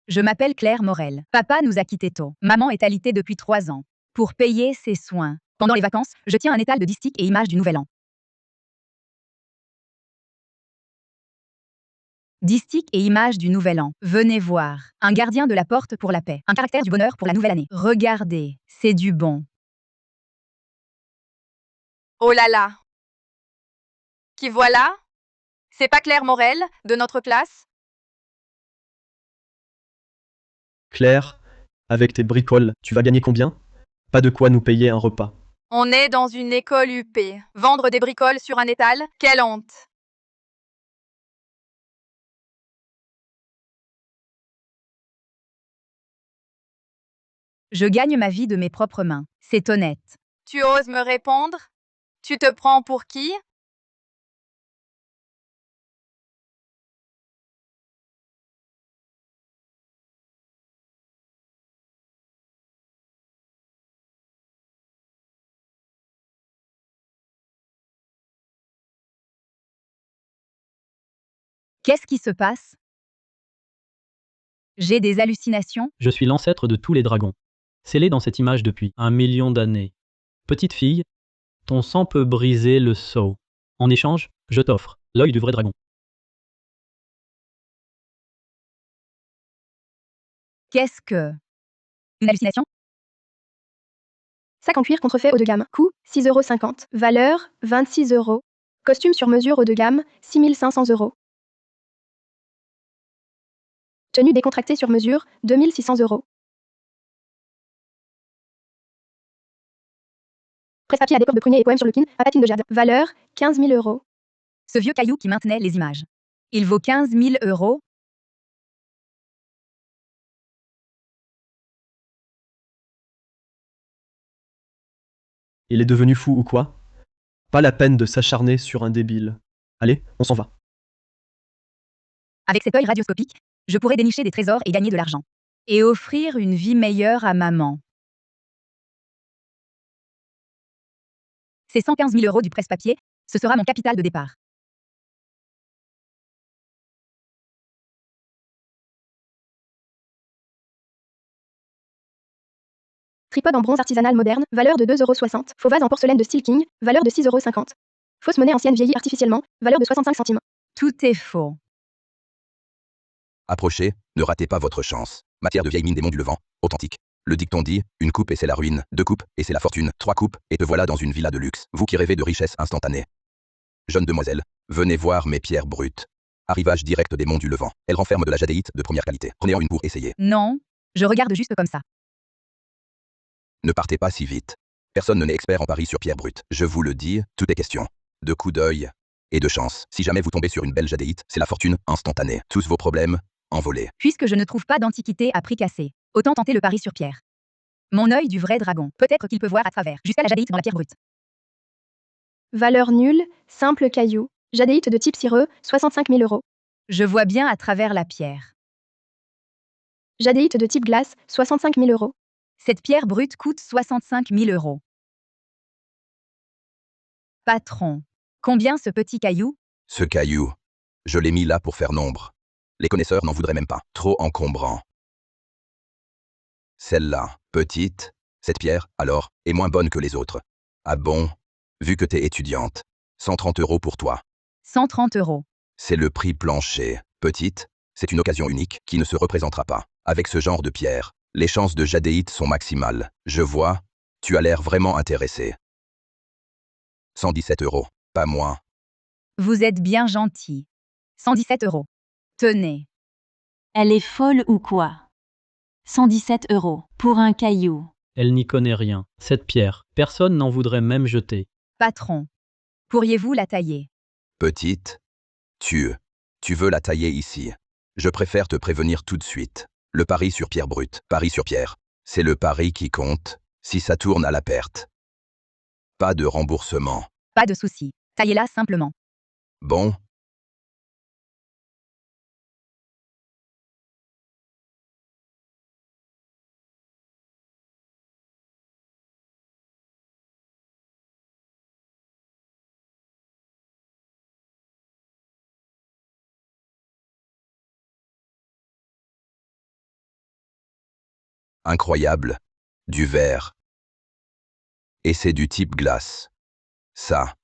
Je m'appelle Claire Morel. Papa nous a quittés tôt. Maman est alitée depuis 3 ans. Pour payer ses soins. Pendant les vacances, je tiens un étal de distiques et images du Nouvel An. Distiques et images du Nouvel An. Venez voir. Un gardien de la porte pour la paix. Un caractère du bonheur pour la nouvelle année. Regardez, c'est du bon. Oh là là! Qui voilà? C'est pas Claire Morel, de notre classe? Claire, avec tes bricoles, tu vas gagner combien? Pas de quoi nous payer un repas. On est dans une école UP. Vendre des bricoles sur un étal? Quelle honte! Je gagne ma vie de mes propres mains. C'est honnête. Tu oses me répondre? Tu te prends pour qui? Qu'est-ce qui se passe? J'ai des hallucinations? Je suis l'ancêtre de tous les dragons, scellé dans cette image depuis 1 million d'années. Petite fille, ton sang peut briser le sceau. En échange, je t'offre l'œil du vrai dragon. Qu'est-ce que... Une hallucination? Sac en cuir contrefait haut de gamme. Coût 6,50 €. Valeur 26 €. Costume sur mesure haut de gamme 6 500 €. Tenue décontractée sur mesure 2 600 €. Presse-papier à décor de prunier et poème sur le pin à patine de jade. Valeur 15 000 €. Ce vieux caillou qui maintenait les images. Il vaut 15 000 €. Il est devenu fou ou quoi? Pas la peine de s'acharner sur un débile. Allez, on s'en va. Avec cet œil radioscopique, je pourrais dénicher des trésors et gagner de l'argent. Et offrir une vie meilleure à maman. Ces 115 000 € du presse-papier, ce sera mon capital de départ. Tripode en bronze artisanal moderne, valeur de 2,60 €. Faux vase en porcelaine de style king, valeur de 6,50 €. Fausse monnaie ancienne vieillie artificiellement, valeur de 65 centimes. Tout est faux. Approchez, ne ratez pas votre chance. Matière de vieille mine des monts du Levant, authentique. Le dicton dit, une coupe et c'est la ruine, 2 coupes et c'est la fortune, 3 coupes et te voilà dans une villa de luxe. Vous qui rêvez de richesse instantanée. Jeune demoiselle, venez voir mes pierres brutes. Arrivage direct des monts du Levant. Elles renferment de la jadéite de première qualité. Prenez-en une pour essayer. Non, je regarde juste comme ça. Ne partez pas si vite. Personne n'est expert en paris sur pierres brutes. Je vous le dis, tout est question de coup d'œil et de chance. Si jamais vous tombez sur une belle jadéite, c'est la fortune instantanée. Tous vos problèmes, envolés. Puisque je ne trouve pas d'antiquité à prix cassé, autant tenter le pari sur pierre. Mon œil du vrai dragon. Peut-être qu'il peut voir à travers, jusqu'à la jadéite dans la pierre brute. Valeur nulle, simple caillou. Jadéite de type cireux, 65 000 €. Je vois bien à travers la pierre. Jadéite de type glace, 65 000 €. Cette pierre brute coûte 65 000 €. Patron, combien ce petit caillou? Ce caillou, je l'ai mis là pour faire nombre. Les connaisseurs n'en voudraient même pas. Trop encombrant. Celle-là, petite, cette pierre, alors, est moins bonne que les autres. Ah bon? Vu que t'es étudiante. 130 € pour toi. 130 €. C'est le prix plancher. Petite, c'est une occasion unique qui ne se représentera pas. Avec ce genre de pierre, les chances de jadéite sont maximales. Je vois, tu as l'air vraiment intéressé. 117 €, pas moins. Vous êtes bien gentil. 117 €. Tenez. Elle est folle ou quoi? 117 € pour un caillou. Elle n'y connaît rien. Cette pierre, personne n'en voudrait même jeter. Patron, pourriez-vous la tailler? Petite, tu veux la tailler ici. Je préfère te prévenir tout de suite. Le pari sur pierre brute, pari sur pierre, c'est le pari qui compte, si ça tourne à la perte. Pas de remboursement. Pas de souci. Taillez-la simplement. Bon, Incroyable. Du verre. Et c'est du type glace. Ça.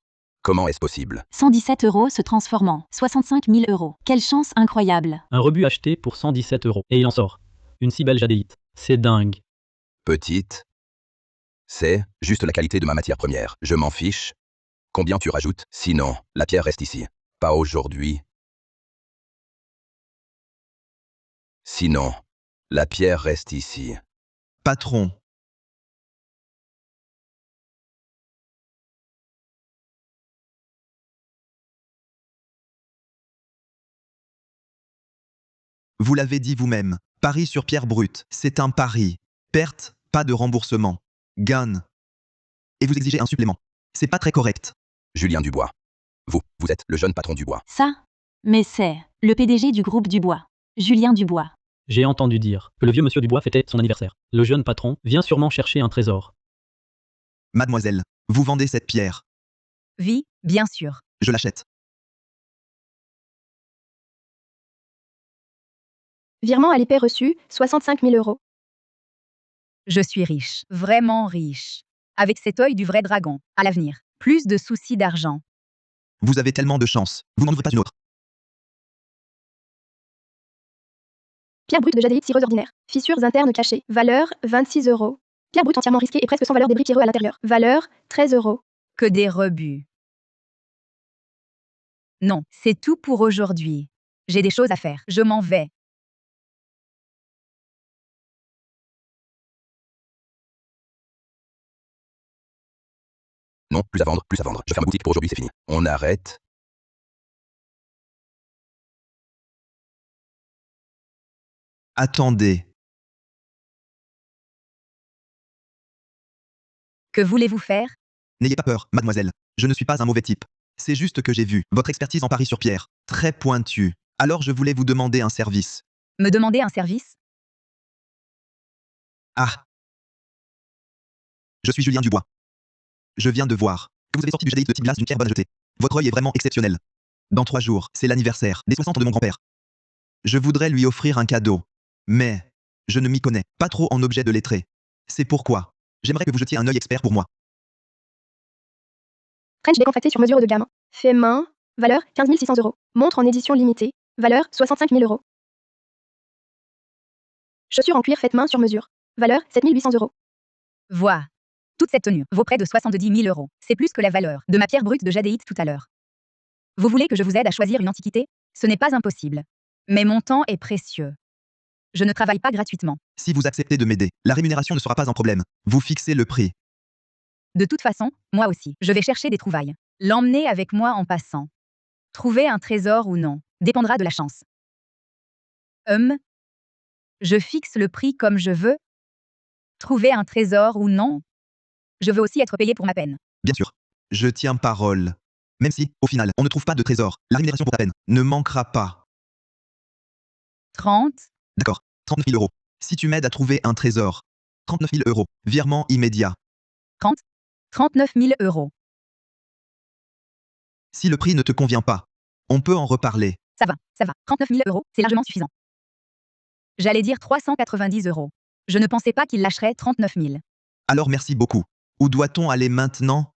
Comment est-ce possible? 117 € se transforme en 65 000 €. Quelle chance incroyable. Un rebut acheté pour 117 €. Et il en sort. Une si belle jadéite. C'est dingue. Petite. C'est juste la qualité de ma matière première. Je m'en fiche. Combien tu rajoutes? Sinon, la pierre reste ici. Pas aujourd'hui. Sinon, la pierre reste ici. Patron, vous l'avez dit vous-même, pari sur pierre brute, c'est un pari. Perte, pas de remboursement. Gain. Et vous exigez un supplément. C'est pas très correct. Julien Dubois. Vous êtes le jeune patron Dubois. Ça? Mais c'est le PDG du groupe Dubois. Julien Dubois. J'ai entendu dire que le vieux monsieur Dubois fêtait son anniversaire. Le jeune patron vient sûrement chercher un trésor. Mademoiselle, vous vendez cette pierre. Oui, bien sûr. Je l'achète. Virement à l'épée reçu, 65 000 €. Je suis riche, vraiment riche. Avec cet œil du vrai dragon, à l'avenir, plus de soucis d'argent. Vous avez tellement de chance. Vous n'en ouvrez pas une autre. Pierre brute de jadéite cireuse ordinaire. Fissures internes cachées. Valeur, 26 €. Pierre brute entièrement risquée et presque sans valeur débris pierreux à l'intérieur. Valeur, 13 €. Que des rebuts. Non, c'est tout pour aujourd'hui. J'ai des choses à faire. Je m'en vais. Non, plus à vendre, plus à vendre. Je ferme boutique pour aujourd'hui, c'est fini. On arrête. Attendez. Que voulez-vous faire? N'ayez pas peur, mademoiselle. Je ne suis pas un mauvais type. C'est juste que j'ai vu votre expertise en pari sur pierre. Très pointue. Alors je voulais vous demander un service. Me demander un service? Ah. Je suis Julien Dubois. Je viens de voir que vous avez sorti du jadéite de type glace d'une pierre bonne à jeter. Votre œil est vraiment exceptionnel. Dans 3 jours, c'est l'anniversaire des 60 ans de mon grand-père. Je voudrais lui offrir un cadeau. Mais je ne m'y connais pas trop en objet de lettré. C'est pourquoi j'aimerais que vous jetiez un œil expert pour moi. French décontracté sur mesure haut de gamme. Fait main. Valeur, 15 600 €. Montre en édition limitée. Valeur, 65 000 €. Chaussures en cuir faites main sur mesure. Valeur, 7 800 €. Vois. Toute cette tenue vaut près de 70 000 €. C'est plus que la valeur de ma pierre brute de jadéite tout à l'heure. Vous voulez que je vous aide à choisir une antiquité? Ce n'est pas impossible. Mais mon temps est précieux. Je ne travaille pas gratuitement. Si vous acceptez de m'aider, la rémunération ne sera pas un problème. Vous fixez le prix. De toute façon, moi aussi, je vais chercher des trouvailles. L'emmener avec moi en passant. Trouver un trésor ou non dépendra de la chance. Je fixe le prix comme je veux. Trouver un trésor ou non? Je veux aussi être payé pour ma peine. Bien sûr. Je tiens parole. Même si, au final, on ne trouve pas de trésor, la rémunération pour ta peine ne manquera pas. 30? D'accord. 39 000 €. Si tu m'aides à trouver un trésor. 39 000 €. Virement immédiat. 39 000 €. Si le prix ne te convient pas, on peut en reparler. Ça va. 39 000 €, c'est largement suffisant. J'allais dire 390 €. Je ne pensais pas qu'il lâcherait 39 000. Alors merci beaucoup. Où doit-on aller maintenant?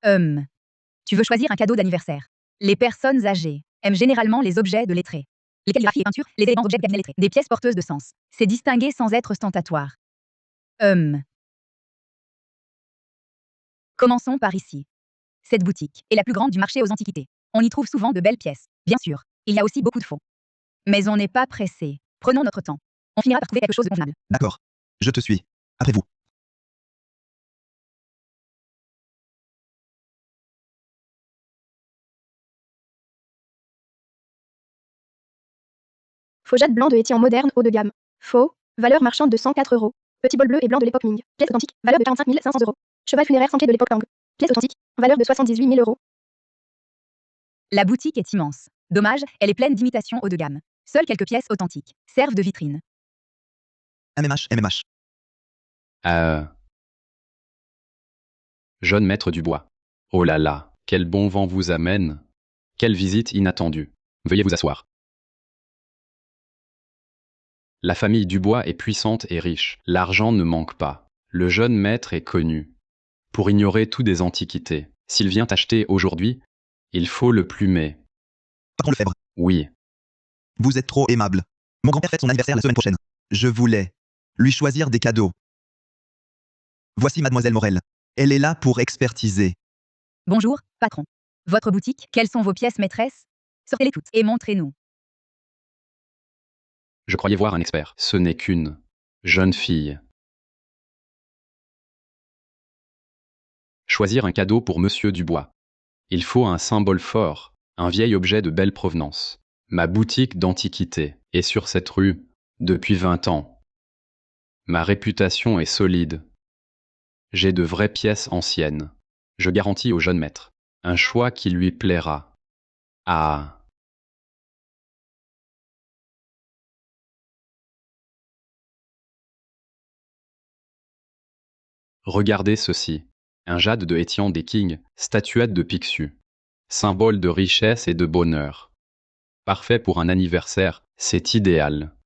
Tu veux choisir un cadeau d'anniversaire. Les personnes âgées aiment généralement les objets de lettrés. Les calligraphies et peintures, les éléments d'objets de cabinet lettré, des pièces porteuses de sens. C'est distingué sans être ostentatoire. Commençons par ici. Cette boutique est la plus grande du marché aux antiquités. On y trouve souvent de belles pièces. Bien sûr, il y a aussi beaucoup de faux. Mais on n'est pas pressé. Prenons notre temps. On finira par trouver quelque chose de convenable. D'accord. Je te suis. Après vous. Faux jade blanc de Étienne moderne haut de gamme. Faux. Valeur marchande de 104 €. Petit bol bleu et blanc de l'époque Ming. Pièce authentique. Valeur de 45 500 €. Cheval funéraire sans pied de l'époque Tang. Pièce authentique. Valeur de 78 000 €. La boutique est immense. Dommage, elle est pleine d'imitations haut de gamme. Seules quelques pièces authentiques servent de vitrine. MMH. Jeune maître Dubois. Oh là là, quel bon vent vous amène. Quelle visite inattendue. Veuillez vous asseoir. La famille Dubois est puissante et riche. L'argent ne manque pas. Le jeune maître est connu pour ignorer tout des antiquités. S'il vient acheter aujourd'hui, il faut le plumer. Patron Lefebvre, Oui, vous êtes trop aimable. Mon grand-père fête son anniversaire la semaine prochaine. Je voulais lui choisir des cadeaux. Voici Mademoiselle Morel. Elle est là pour expertiser. Bonjour, patron. Votre boutique, quelles sont vos pièces maîtresses? Sortez-les toutes et montrez-nous. je croyais voir un expert. Ce n'est qu'une jeune fille. Choisir un cadeau pour Monsieur Dubois. Il faut un symbole fort, un vieil objet de belle provenance. Ma boutique d'antiquité est sur cette rue depuis 20 ans. Ma réputation est solide. J'ai de vraies pièces anciennes. Je garantis au jeune maître un choix qui lui plaira. Ah, regardez ceci. Un jade de Étienne des Kings, statuette de Picsou. Symbole de richesse et de bonheur. Parfait pour un anniversaire, c'est idéal.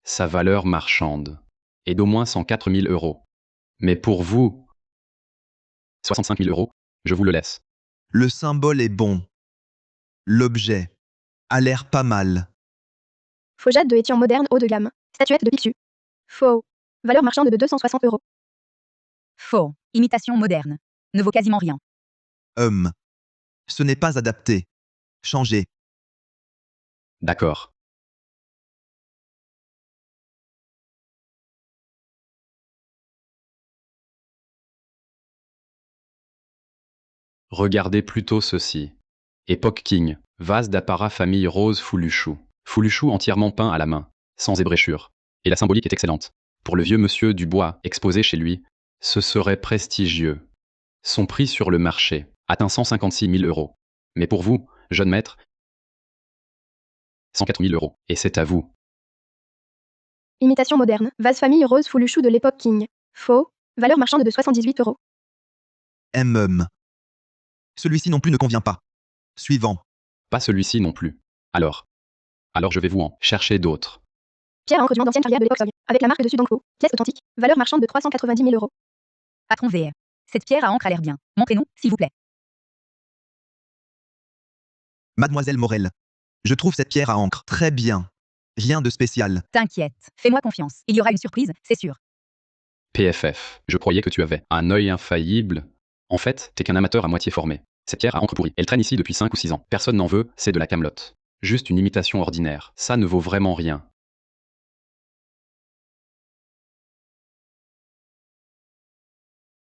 Sa valeur marchande est d'au moins 104 000 euros. Mais pour vous, 65 000 euros, je vous le laisse. Le symbole est bon. L'objet a l'air pas mal. Faux jade de Étienne moderne haut de gamme. Statuette de Picsou. Faux. Valeur marchande de 260 euros. Faux. Imitation moderne. Ne vaut quasiment rien. Ce n'est pas adapté. Changez. D'accord. Regardez plutôt ceci. Époque King, vase d'apparat famille rose Foulouchou. Foulouchou entièrement peint à la main, sans ébréchure. Et la symbolique est excellente. Pour le vieux monsieur Dubois, exposé chez lui, ce serait prestigieux. Son prix sur le marché atteint 156 000 euros. Mais pour vous, jeune maître, 104 000 euros. Et c'est à vous. Imitation moderne. Vase famille rose Foulouchou de l'époque King. Faux. Valeur marchande de 78 euros. Celui-ci non plus ne convient pas. Suivant. Pas celui-ci non plus. Alors je vais vous en chercher d'autres. Pierre à encre du monde d'ancienne carrière de l'époque Sog. Avec la marque dessus Dongpo. Pièce authentique. Valeur marchande de 390 000 euros. Patron VR. Cette pierre à encre a l'air bien. Montrez-nous, s'il vous plaît. Mademoiselle Morel. Je trouve cette pierre à encre très bien. Rien de spécial. T'inquiète. Fais-moi confiance. Il y aura une surprise, c'est sûr. PFF, je croyais que tu avais un œil infaillible. En fait, t'es qu'un amateur à moitié formé. Cette pierre à encre pourrie, elle traîne ici depuis 5 ou 6 ans. Personne n'en veut, c'est de la camelote. Juste une imitation ordinaire. Ça ne vaut vraiment rien.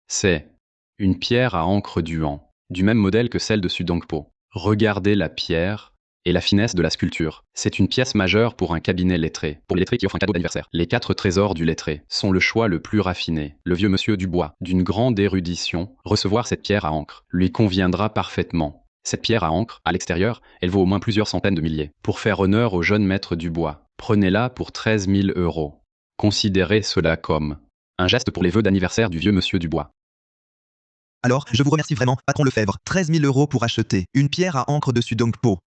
C'est une pierre à encre Duan, du même modèle que celle de Sudongpo. Regardez la pierre et la finesse de la sculpture. C'est une pièce majeure pour un cabinet lettré, pour les lettrés qui offrent un cadeau d'anniversaire. Les 4 trésors du lettré sont le choix le plus raffiné. Le vieux monsieur Dubois, d'une grande érudition, recevoir cette pierre à encre lui conviendra parfaitement. Cette pierre à encre, à l'extérieur, elle vaut au moins plusieurs centaines de milliers. Pour faire honneur au jeune maître Dubois, prenez-la pour 13 000 euros. Considérez cela comme un geste pour les vœux d'anniversaire du vieux monsieur Dubois. Alors, je vous remercie vraiment, patron Lefebvre. 13 000 euros pour acheter une pierre à encre dessus Dongpo.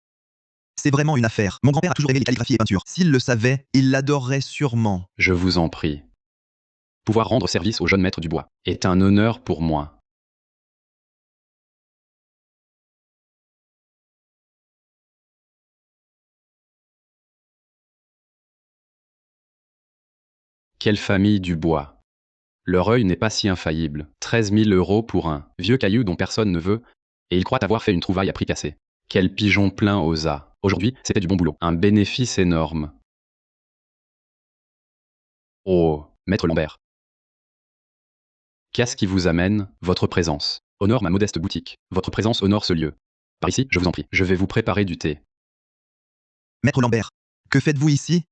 C'est vraiment une affaire. Mon grand-père a toujours aimé les calligraphies et peintures. S'il le savait, il l'adorerait sûrement. Je vous en prie. Pouvoir rendre service au jeune maître Dubois est un honneur pour moi. Quelle famille Dubois. Leur œil n'est pas si infaillible. 13 000 euros pour un vieux caillou dont personne ne veut, et ils croient avoir fait une trouvaille à prix cassé. Quel pigeon plein osa. Aujourd'hui, c'était du bon boulot. Un bénéfice énorme. Oh, maître Lambert. Qu'est-ce qui vous amène? Votre présence honore ma modeste boutique. Votre présence honore ce lieu. Par ici, je vous en prie, je vais vous préparer du thé. Maître Lambert, que faites-vous ici?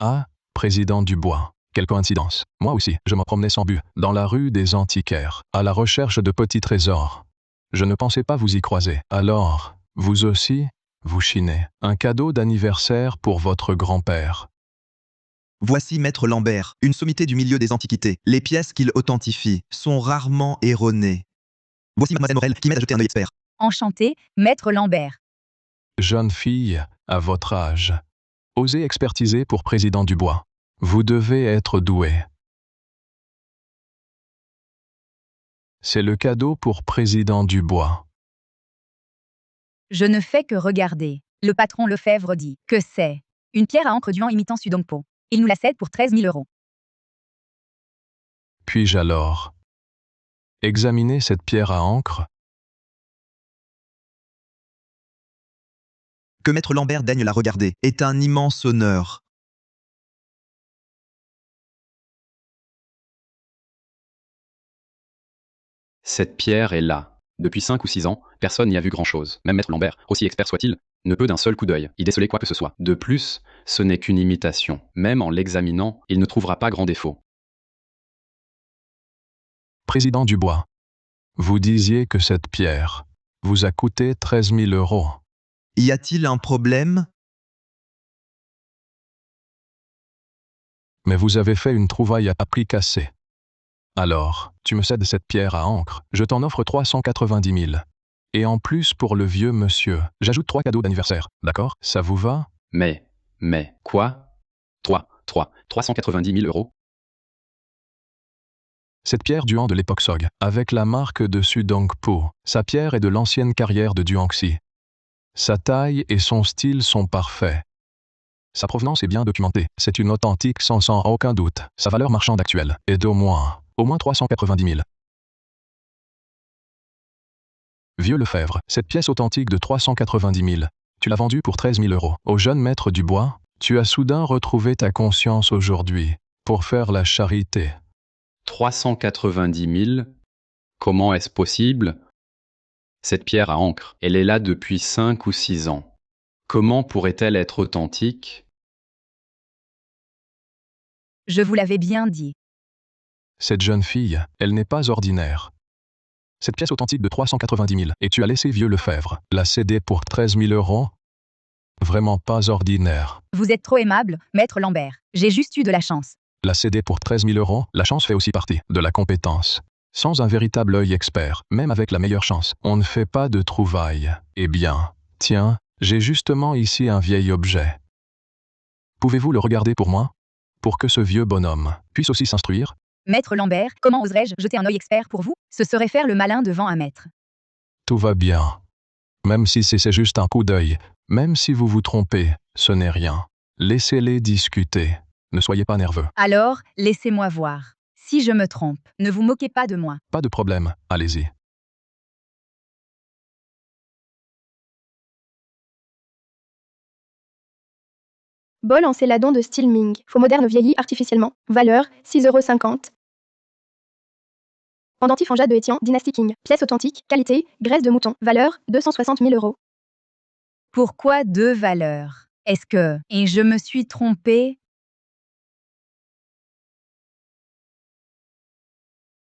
Ah, président Dubois. Quelle coïncidence. Moi aussi, je me promenais sans but, dans la rue des Antiquaires, à la recherche de petits trésors. Je ne pensais pas vous y croiser. Alors, vous aussi, vous chinez. Un cadeau d'anniversaire pour votre grand-père. Voici Maître Lambert, une sommité du milieu des antiquités. Les pièces qu'il authentifie sont rarement erronées. Voici Mademoiselle Morel qui m'aide à jeter un œil expert. Enchanté, maître Lambert. jeune fille, à votre âge. Osez expertiser pour président Dubois. Vous devez être doué. C'est le cadeau pour président Dubois. Je ne fais que regarder. Le patron Lefebvre dit que c'est une pierre à encre d'Huan imitant Sudongpo. Il nous la cède pour 13 000 euros. Puis-je alors examiner cette pierre à encre? Que Maître Lambert daigne la regarder est un immense honneur. Cette pierre est là. Depuis 5 ou 6 ans, personne n'y a vu grand-chose. Même Maître Lambert, aussi expert soit-il, ne peut d'un seul coup d'œil y déceler quoi que ce soit. De plus, ce n'est qu'une imitation. Même en l'examinant, il ne trouvera pas grand défaut. Président Dubois, vous disiez que cette pierre vous a coûté 13 000 euros. Y a-t-il un problème? Mais vous avez fait une trouvaille à prix cassé. Alors, tu me cèdes cette pierre à encre, je t'en offre 390 000. Et en plus pour le vieux monsieur, j'ajoute 3 cadeaux d'anniversaire, d'accord? Ça vous va? Mais, quoi? 390 000 euros? Cette pierre Duan de l'époque Sog, avec la marque de Sudongpo. Sa pierre est de l'ancienne carrière de Duanxi. Sa taille et son style sont parfaits. Sa provenance est bien documentée. C'est une authentique sans aucun doute. Sa valeur marchande actuelle est d'au moins 390 000. Vieux Lefebvre, cette pièce authentique de 390 000, tu l'as vendue pour 13 000 euros. Au jeune maître Dubois, tu as soudain retrouvé ta conscience aujourd'hui pour faire la charité. 390 000? Comment est-ce possible? Cette pierre à encre, elle est là depuis 5 ou 6 ans. Comment pourrait-elle être authentique? Je vous l'avais bien dit. Cette jeune fille, elle n'est pas ordinaire. Cette pièce authentique de 390 000, et tu as laissé vieux Lefebvre la céder pour 13 000 euros? Vraiment pas ordinaire. Vous êtes trop aimable, maître Lambert. J'ai juste eu de la chance. La céder pour 13 000 euros, la chance fait aussi partie de la compétence. Sans un véritable œil expert, même avec la meilleure chance, on ne fait pas de trouvailles. Eh bien, tiens, j'ai justement ici un vieil objet. Pouvez-vous le regarder pour moi? Pour que ce vieux bonhomme puisse aussi s'instruire? Maître Lambert, comment oserais-je jeter un œil expert pour vous? Ce serait faire le malin devant un maître. Tout va bien. Même si c'est juste un coup d'œil, même si vous vous trompez, ce n'est rien. Laissez-les discuter. Ne soyez pas nerveux. Alors, laissez-moi voir. Si je me trompe, ne vous moquez pas de moi. Pas de problème, allez-y. Bol en céladon de style Ming. Faux moderne vieilli artificiellement. Valeur 6,50 €. Pendentif en jade de Étienne, dynastie Qing. Pièce authentique, qualité, graisse de mouton. Valeur 260 000 euros. Pourquoi 2 valeurs? Est-ce que... Et je me suis trompée?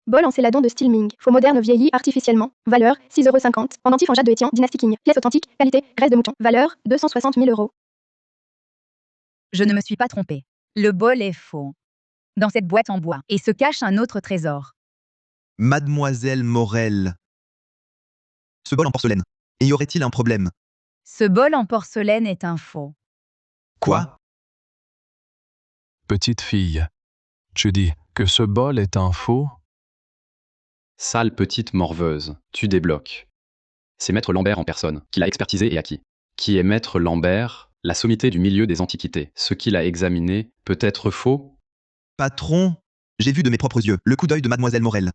Bol en céladon de style Ming. Faux moderne vieilli artificiellement. Valeur 6,50 €. Pendentif en jade de Étienne, dynastie Qing. Pièce authentique, qualité, graisse de mouton. Valeur 260 000 euros. Je ne me suis pas trompée. Le bol est faux. Dans cette boîte en bois, et se cache un autre trésor. Mademoiselle Morel. Ce bol en porcelaine. Et y aurait-il un problème? Ce bol en porcelaine est un faux. Quoi? Petite fille, tu dis que ce bol est un faux? Sale petite morveuse, tu débloques. C'est Maître Lambert en personne, qui l'a expertisé et acquis. Qui est Maître Lambert? La sommité du milieu des antiquités. Ce qu'il a examiné peut être faux? Patron, j'ai vu de mes propres yeux le coup d'œil de Mademoiselle Morel.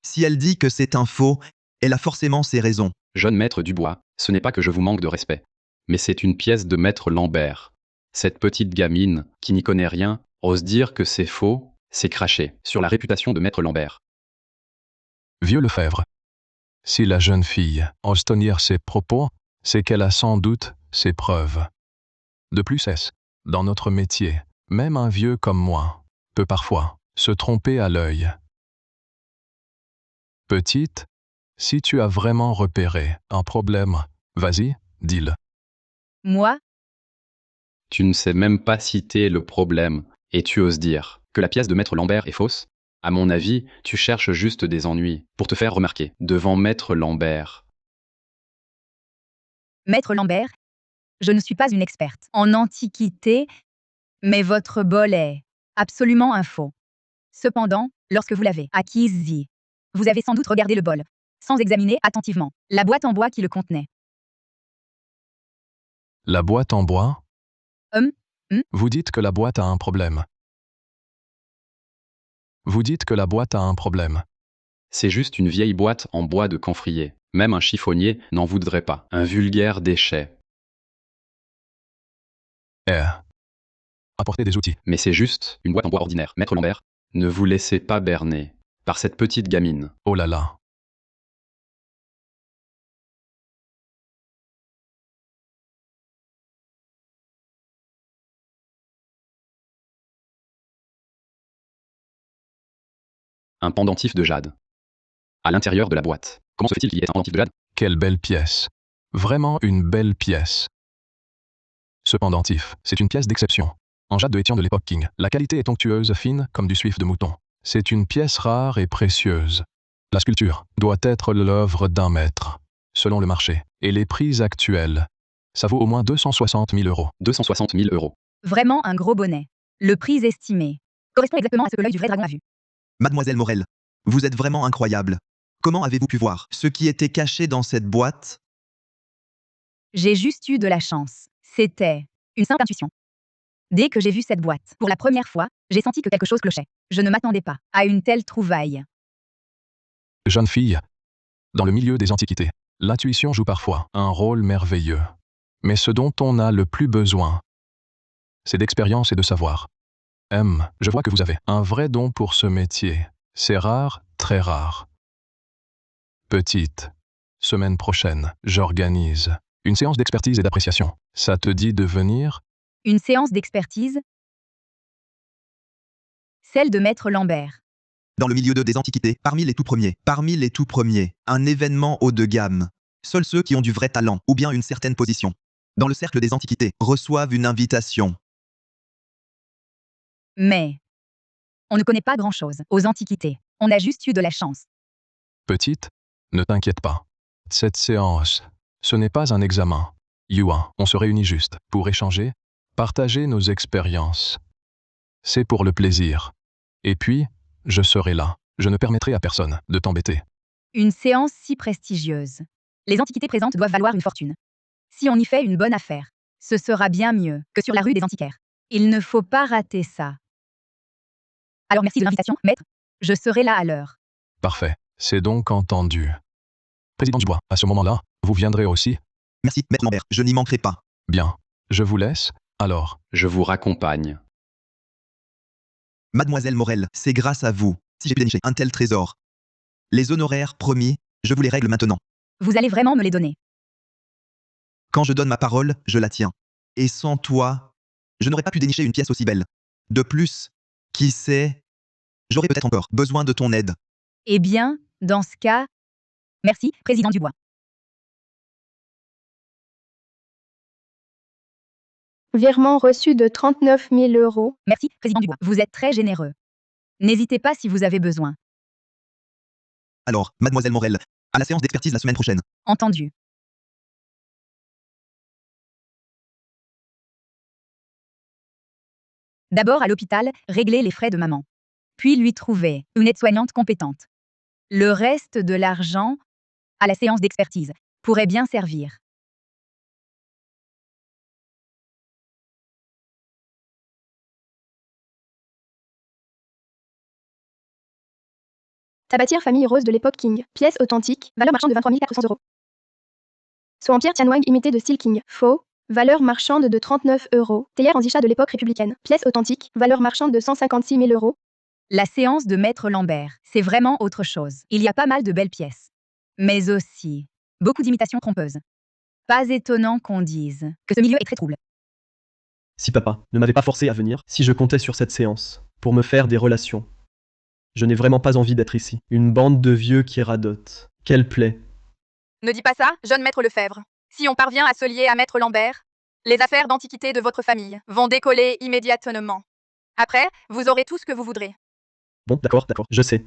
Si elle dit que c'est un faux, elle a forcément ses raisons. Jeune Maître Dubois, ce n'est pas que je vous manque de respect. Mais c'est une pièce de Maître Lambert. Cette petite gamine, qui n'y connaît rien, ose dire que c'est faux, c'est cracher sur la réputation de Maître Lambert. Vieux Lefebvre. Si la jeune fille ose tenir ses propos, c'est qu'elle a sans doute ses preuves. De plus, dans notre métier, même un vieux comme moi peut parfois se tromper à l'œil. Petite, si tu as vraiment repéré un problème, vas-y, dis-le. Moi? Tu ne sais même pas citer le problème, et tu oses dire que la pièce de Maître Lambert est fausse? À mon avis, tu cherches juste des ennuis pour te faire remarquer devant Maître Lambert. Maître Lambert, Je ne suis pas une experte en antiquité, mais votre bol est absolument un faux. Cependant, lorsque vous l'avez acquise, vous avez sans doute regardé le bol, sans examiner attentivement la boîte en bois qui le contenait. La boîte en bois? Hum, Vous dites que la boîte a un problème. Vous dites que la boîte a un problème. C'est juste une vieille boîte en bois de camphrier. Même un chiffonnier n'en voudrait pas. Un vulgaire déchet. Apportez des outils. Mais c'est juste une boîte en bois ordinaire. Maître Lambert, ne vous laissez pas berner par cette petite gamine. Oh là là. Un pendentif de jade. À l'intérieur de la boîte. Comment se fait-il qu'il y ait un pendentif de jade? Quelle belle pièce. Vraiment une belle pièce. Ce pendentif, c'est une pièce d'exception. En jade de Étienne de l'époque Qing, la qualité est onctueuse, fine, comme du suif de mouton. C'est une pièce rare et précieuse. La sculpture doit être l'œuvre d'un maître, selon le marché. Et les prix actuels, ça vaut au moins 260 000 euros. 260 000 euros. Vraiment un gros bonnet. Le prix estimé correspond exactement à ce que l'œil du vrai dragon a vu. Mademoiselle Morel, vous êtes vraiment incroyable. Comment avez-vous pu voir ce qui était caché dans cette boîte? J'ai juste eu de la chance. C'était une simple intuition. Dès que j'ai vu cette boîte, pour la première fois, j'ai senti que quelque chose clochait. Je ne m'attendais pas à une telle trouvaille. Jeune fille, dans le milieu des antiquités, l'intuition joue parfois un rôle merveilleux. Mais ce dont on a le plus besoin, c'est d'expérience et de savoir. Je vois que vous avez un vrai don pour ce métier. C'est rare, très rare. Petite, semaine prochaine, j'organise une séance d'expertise et d'appréciation. Ça te dit de venir? Une séance d'expertise? Celle de Maître Lambert. Dans le milieu des antiquités, parmi les tout premiers, un événement haut de gamme. Seuls ceux qui ont du vrai talent ou bien une certaine position dans le cercle des antiquités reçoivent une invitation. Mais on ne connaît pas grand-chose aux antiquités. On a juste eu de la chance. Petite, ne t'inquiète pas. Cette séance, ce n'est pas un examen. Yuan, on se réunit juste pour échanger, partager nos expériences. C'est pour le plaisir. Et puis, je serai là. Je ne permettrai à personne de t'embêter. Une séance si prestigieuse. Les antiquités présentes doivent valoir une fortune. Si on y fait une bonne affaire, ce sera bien mieux que sur la rue des antiquaires. Il ne faut pas rater ça. Alors merci de l'invitation, maître. Je serai là à l'heure. Parfait. C'est donc entendu. Président Dubois, à ce moment-là, vous viendrez aussi? Merci, Maître Lambert, je n'y manquerai pas. Bien. Je vous laisse, alors. Je vous raccompagne. Mademoiselle Morel, c'est grâce à vous si j'ai pu dénicher un tel trésor. Les honoraires promis, je vous les règle maintenant. Vous allez vraiment me les donner. Quand je donne ma parole, je la tiens. Et sans toi, je n'aurais pas pu dénicher une pièce aussi belle. De plus, qui sait, j'aurais peut-être encore besoin de ton aide. Eh bien, dans ce cas, merci, Président Dubois. Virement reçu de 39 000 euros. Merci, Président Dubois. Vous êtes très généreux. N'hésitez pas si vous avez besoin. Alors, Mademoiselle Morel, à la séance d'expertise la semaine prochaine. Entendu. D'abord à l'hôpital, régler les frais de maman. Puis lui trouver une aide-soignante compétente. Le reste de l'argent, à la séance d'expertise, pourrait bien servir. Tabatière famille rose de l'époque Qing. Pièce authentique. Valeur marchande de 23 400 euros. Soit en pierre Tianwang imité de style Qing. Faux. Valeur marchande de 39 euros. Théière en zichat de l'époque républicaine. Pièce authentique. Valeur marchande de 156 000 euros. La séance de Maître Lambert, c'est vraiment autre chose. Il y a pas mal de belles pièces. Mais aussi, beaucoup d'imitations trompeuses. Pas étonnant qu'on dise que ce milieu est très trouble. Si papa ne m'avait pas forcé à venir, si je comptais sur cette séance, pour me faire des relations. Je n'ai vraiment pas envie d'être ici. Une bande de vieux qui radotent. Quelle plaie. Ne dis pas ça, jeune maître Lefebvre. Si on parvient à se lier à maître Lambert, les affaires d'antiquité de votre famille vont décoller immédiatement. Après, vous aurez tout ce que vous voudrez. Bon, d'accord, je sais.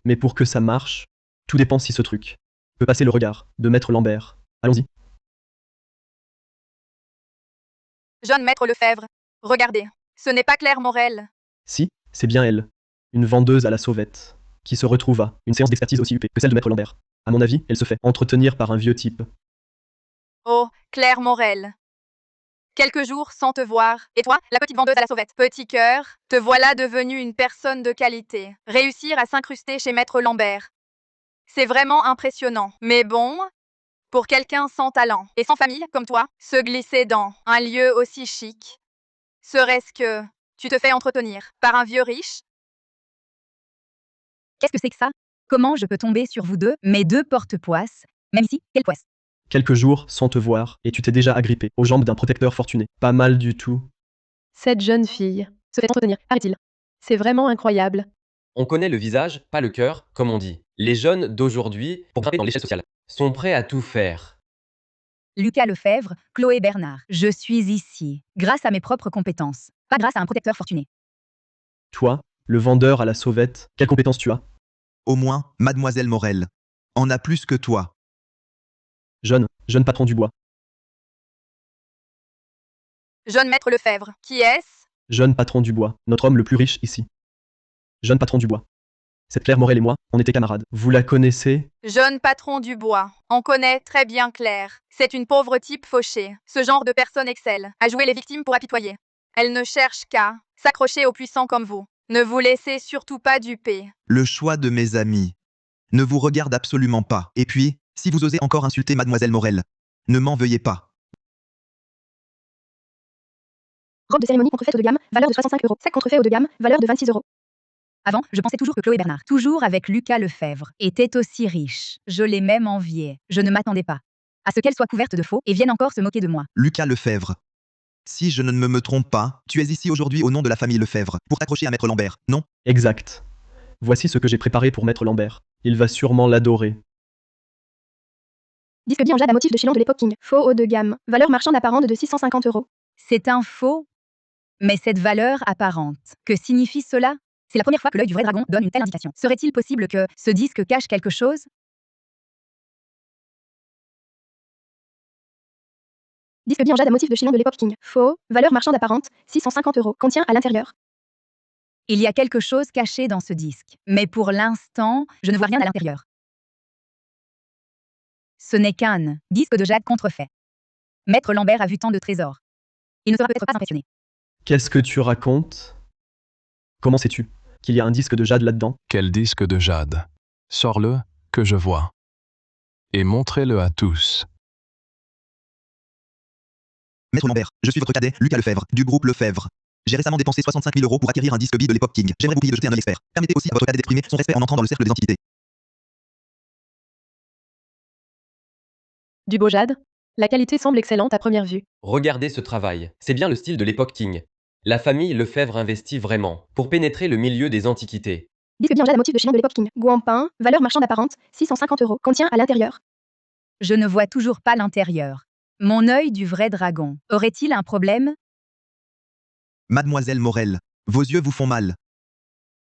Mais pour que ça marche, tout dépend si ce truc peut passer le regard de Maître Lambert. Allons-y. Jeune maître Lefebvre. Regardez. Ce n'est pas Claire Morel. Si, c'est bien elle. Une vendeuse à la sauvette, qui se retrouva, une séance d'expertise aussi huppée que celle de Maître Lambert. À mon avis, elle se fait entretenir par un vieux type. Oh, Claire Morel. Quelques jours sans te voir. Et toi, la petite vendeuse à la sauvette. Petit cœur, te voilà devenue une personne de qualité. Réussir à s'incruster chez Maître Lambert. C'est vraiment impressionnant. Mais bon, pour quelqu'un sans talent et sans famille comme toi, se glisser dans un lieu aussi chic, serait-ce que tu te fais entretenir par un vieux riche? Qu'est-ce que c'est que ça? Comment je peux tomber sur vous deux, mes deux porte-poisses? Même ici, quelle poisse? Quelques jours sans te voir, et tu t'es déjà agrippé aux jambes d'un protecteur fortuné. Pas mal du tout. Cette jeune fille se fait entretenir, paraît-il. C'est vraiment incroyable. On connaît le visage, pas le cœur, comme on dit. Les jeunes d'aujourd'hui, pour grimper dans l'échelle sociale, sont prêts à tout faire. Lucas Lefebvre, Chloé Bernard. Je suis ici, grâce à mes propres compétences, pas grâce à un protecteur fortuné. Toi, le vendeur à la sauvette, quelles compétences tu as? Au moins, mademoiselle Morel en a plus que toi. Jeune patron du bois. Jeune maître Lefebvre. Qui est-ce? Jeune patron du bois, notre homme le plus riche ici. Jeune patron du bois. Cette Claire Morel et moi, on était camarades. Vous la connaissez? Jeune patron du bois. On connaît très bien Claire. C'est une pauvre type fauchée. Ce genre de personne excelle à jouer les victimes pour apitoyer. Elle ne cherche qu'à s'accrocher aux puissants comme vous. Ne vous laissez surtout pas duper. Le choix de mes amis ne vous regarde absolument pas. Et puis, si vous osez encore insulter mademoiselle Morel, ne m'en veuillez pas. Robe de cérémonie contrefaite haut de gamme, valeur de 65 €. Sac contrefait haut de gamme, valeur de 26 €. Avant, je pensais toujours que Chloé Bernard, toujours avec Lucas Lefebvre, était aussi riche. Je l'ai même enviée. Je ne m'attendais pas à ce qu'elle soit couverte de faux et vienne encore se moquer de moi. Lucas Lefebvre. Si je ne me trompe pas, tu es ici aujourd'hui au nom de la famille Lefebvre, pour t'accrocher à Maître Lambert, non? Exact. Voici ce que j'ai préparé pour Maître Lambert. Il va sûrement l'adorer. Disque bien en jade à motif de Chillon de l'époque King. Faux haut de gamme. Valeur marchande apparente de 650 €. C'est un faux, mais cette valeur apparente. Que signifie cela? C'est la première fois que l'œil du vrai dragon donne une telle indication. Serait-il possible que ce disque cache quelque chose? Disque bien en jade à motif de Chillon de l'époque King. Faux. Valeur marchande apparente, 650 €. Contient à l'intérieur. Il y a quelque chose caché dans ce disque. Mais pour l'instant, je ne vois rien à l'intérieur. Ce n'est qu'un disque de jade contrefait. Maître Lambert a vu tant de trésors. Il ne sera peut-être pas impressionné. Qu'est-ce que tu racontes? Comment sais-tu qu'il y a un disque de jade là-dedans? Quel disque de jade? Sors-le, que je vois. Et montrez-le à tous. Maître Lambert, je suis votre cadet, Lucas Lefebvre, du groupe Lefebvre. J'ai récemment dépensé 65 000 € pour acquérir un disque B de l'époque King. J'aimerais vous prier de jeter un œil expert. Permettez aussi à votre cadet d'exprimer son respect en entrant dans le cercle des antiquités. Du beau jade? La qualité semble excellente à première vue. Regardez ce travail. C'est bien le style de l'époque King. La famille Lefebvre investit vraiment pour pénétrer le milieu des antiquités. Disque bien en jade à motif de Chillon de l'époque King. Guampin. Valeur marchande apparente, 650 €. Contient à l'intérieur. Je ne vois toujours pas l'intérieur. Mon œil du vrai dragon. Aurait-il un problème? Mademoiselle Morel, vos yeux vous font mal.